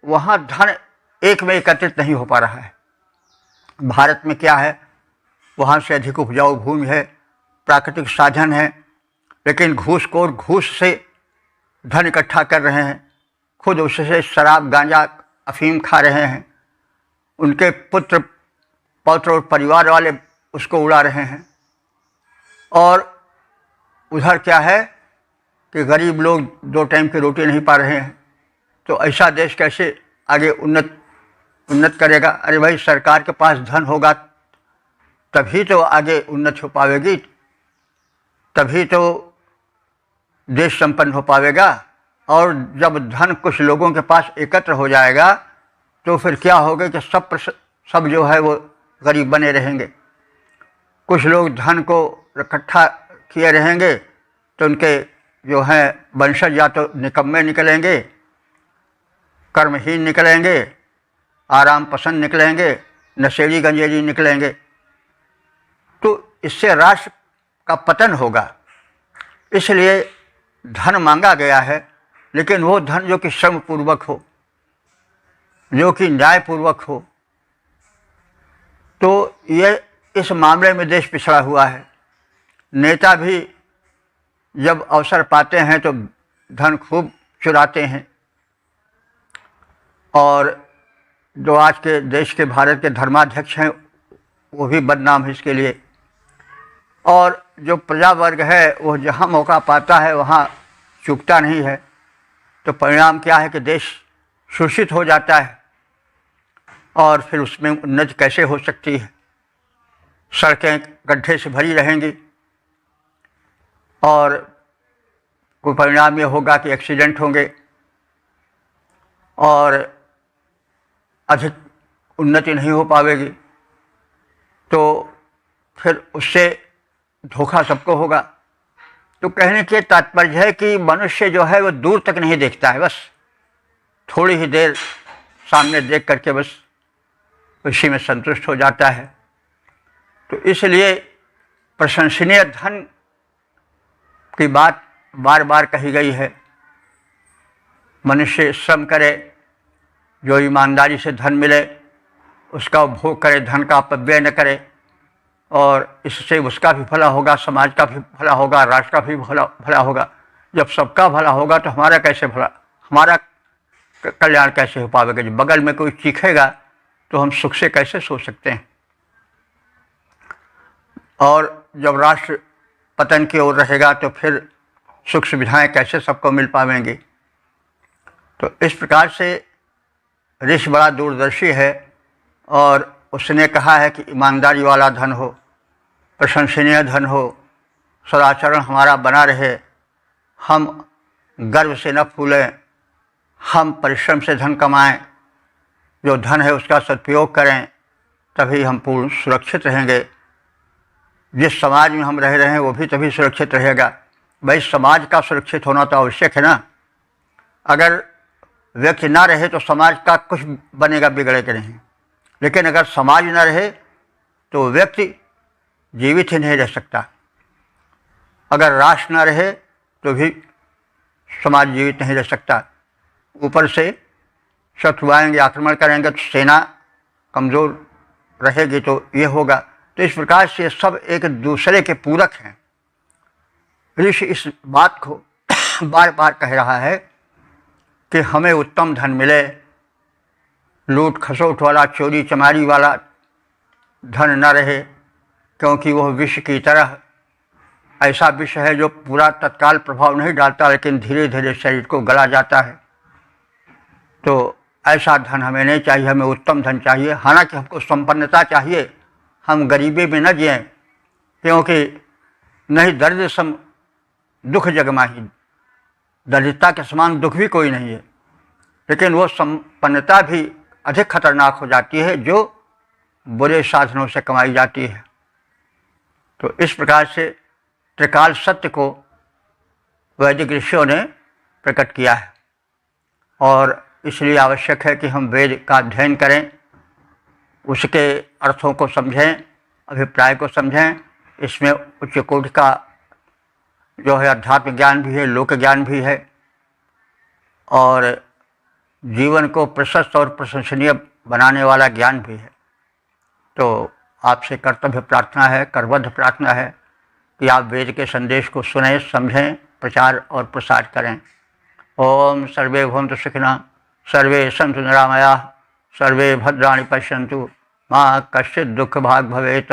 वहाँ धन एक में एकत्रित नहीं हो पा रहा है। भारत में क्या है, वहाँ से अधिक उपजाऊ भूमि है, प्राकृतिक साधन है, लेकिन घूसखोर घूस से धन इकट्ठा कर रहे हैं, खुद उससे शराब गांजा अफीम खा रहे हैं, उनके पुत्र पौत्र और परिवार वाले उसको उड़ा रहे हैं। और उधर क्या है कि गरीब लोग 2 टाइम की रोटी नहीं पा रहे हैं। तो ऐसा देश कैसे आगे उन्नत करेगा? अरे भाई, सरकार के पास धन होगा तभी तो आगे उन्नत हो पाएगी, तभी तो देश संपन्न हो पाएगा। और जब धन कुछ लोगों के पास एकत्र हो जाएगा तो फिर क्या होगा कि सब जो है वो गरीब बने रहेंगे। कुछ लोग धन को इकट्ठा किए रहेंगे तो उनके जो हैं वंशज या तो निकम्मे निकलेंगे, कर्महीन निकलेंगे, आराम पसंद निकलेंगे, नशेड़ी गंजेड़ी निकलेंगे। तो इससे राष्ट्र का पतन होगा। इसलिए धन मांगा गया है, लेकिन वो धन जो कि श्रमपूर्वक हो, जो कि न्यायपूर्वक हो। तो ये इस मामले में देश पिछड़ा हुआ है। नेता भी जब अवसर पाते हैं तो धन खूब चुराते हैं, और जो आज के देश के भारत के धर्माध्यक्ष हैं वो भी बदनाम है इसके लिए। और जो प्रजा वर्ग है वो जहाँ मौका पाता है वहाँ चूकता नहीं है। तो परिणाम क्या है कि देश शोषित हो जाता है, और फिर उसमें उन्नति कैसे हो सकती है? सड़कें गड्ढे से भरी रहेंगी, और कोई परिणाम ये होगा कि एक्सीडेंट होंगे, और अधिक उन्नति नहीं हो पाएगी। तो फिर उससे धोखा सबको होगा। तो कहने के तात्पर्य है कि मनुष्य जो है वो दूर तक नहीं देखता है, बस थोड़ी ही देर सामने देख करके बस उसी में संतुष्ट हो जाता है। तो इसलिए प्रशंसनीय धन की बात बार बार कही गई है। मनुष्य श्रम करे, जो ईमानदारी से धन मिले उसका उपभोग करे, धन का अपव्यय न करे, और इससे उसका भी भला होगा, समाज का भी भला होगा, राष्ट्र का भी भला होगा। जब सबका भला होगा तो हमारा कैसे भला, हमारा कल्याण कैसे हो पाएगा? जब बगल में कोई चीखेगा तो हम सुख से कैसे सो सकते हैं? और जब राष्ट्र पतन की ओर रहेगा तो फिर सुख सुविधाएं कैसे सबको मिल पाएंगी? तो इस प्रकार से ऋषि बड़ा दूरदर्शी है, और उसने कहा है कि ईमानदारी वाला धन हो, प्रशंसनीय धन हो, सदाचरण हमारा बना रहे, हम गर्व से न फूलें, हम परिश्रम से धन कमाएं, जो धन है उसका सदुपयोग करें, तभी हम पूर्ण सुरक्षित रहेंगे। जिस समाज में हम रह रहे हैं वो भी तभी सुरक्षित रहेगा। भाई, समाज का सुरक्षित होना तो आवश्यक है ना। अगर व्यक्ति ना रहे तो समाज का कुछ बनेगा, बिगड़ेगा नहीं। लेकिन अगर समाज न रहे तो व्यक्ति जीवित ही नहीं रह सकता। अगर राष्ट्र न रहे तो भी समाज जीवित नहीं रह सकता। ऊपर से शत्रु आएंगे, आक्रमण करेंगे, तो सेना कमज़ोर रहेगी तो ये होगा। तो इस प्रकार से सब एक दूसरे के पूरक हैं। ऋषि इस बात को बार बार कह रहा है कि हमें उत्तम धन मिले, लूट खसोट वाला, चोरी चमारी वाला धन न रहे, क्योंकि वह विष की तरह ऐसा विष है जो पूरा तत्काल प्रभाव नहीं डालता, लेकिन धीरे धीरे शरीर को गला जाता है। तो ऐसा धन हमें नहीं चाहिए, हमें उत्तम धन चाहिए। हालांकि हमको संपन्नता चाहिए, हम गरीबी में न जिएं, क्योंकि नहीं दर्द सम दुख जग माही, दरिद्रता के समान दुख भी कोई नहीं है। लेकिन वो संपन्नता भी अधिक खतरनाक हो जाती है जो बुरे साधनों से कमाई जाती है। तो इस प्रकार से त्रिकाल सत्य को वैदिक ऋषियों ने प्रकट किया है। और इसलिए आवश्यक है कि हम वेद का अध्ययन करें, उसके अर्थों को समझें, अभिप्राय को समझें। इसमें उच्च कोटि का जो है अध्यात्म ज्ञान भी है, लोक ज्ञान भी है, और जीवन को प्रशस्त और प्रशंसनीय बनाने वाला ज्ञान भी है। तो आपसे कर्तव्य प्रार्थना है, करबद्ध प्रार्थना है कि आप वेद के संदेश को सुनें, समझें, प्रचार और प्रसार करें। ओम सर्वे भवन्तु सुखिनः, सर्वे सन्तु निरामयाः, सर्वे भद्राणि पश्यन्तु, मा कश्चित् दुःख भाग् भवेत्।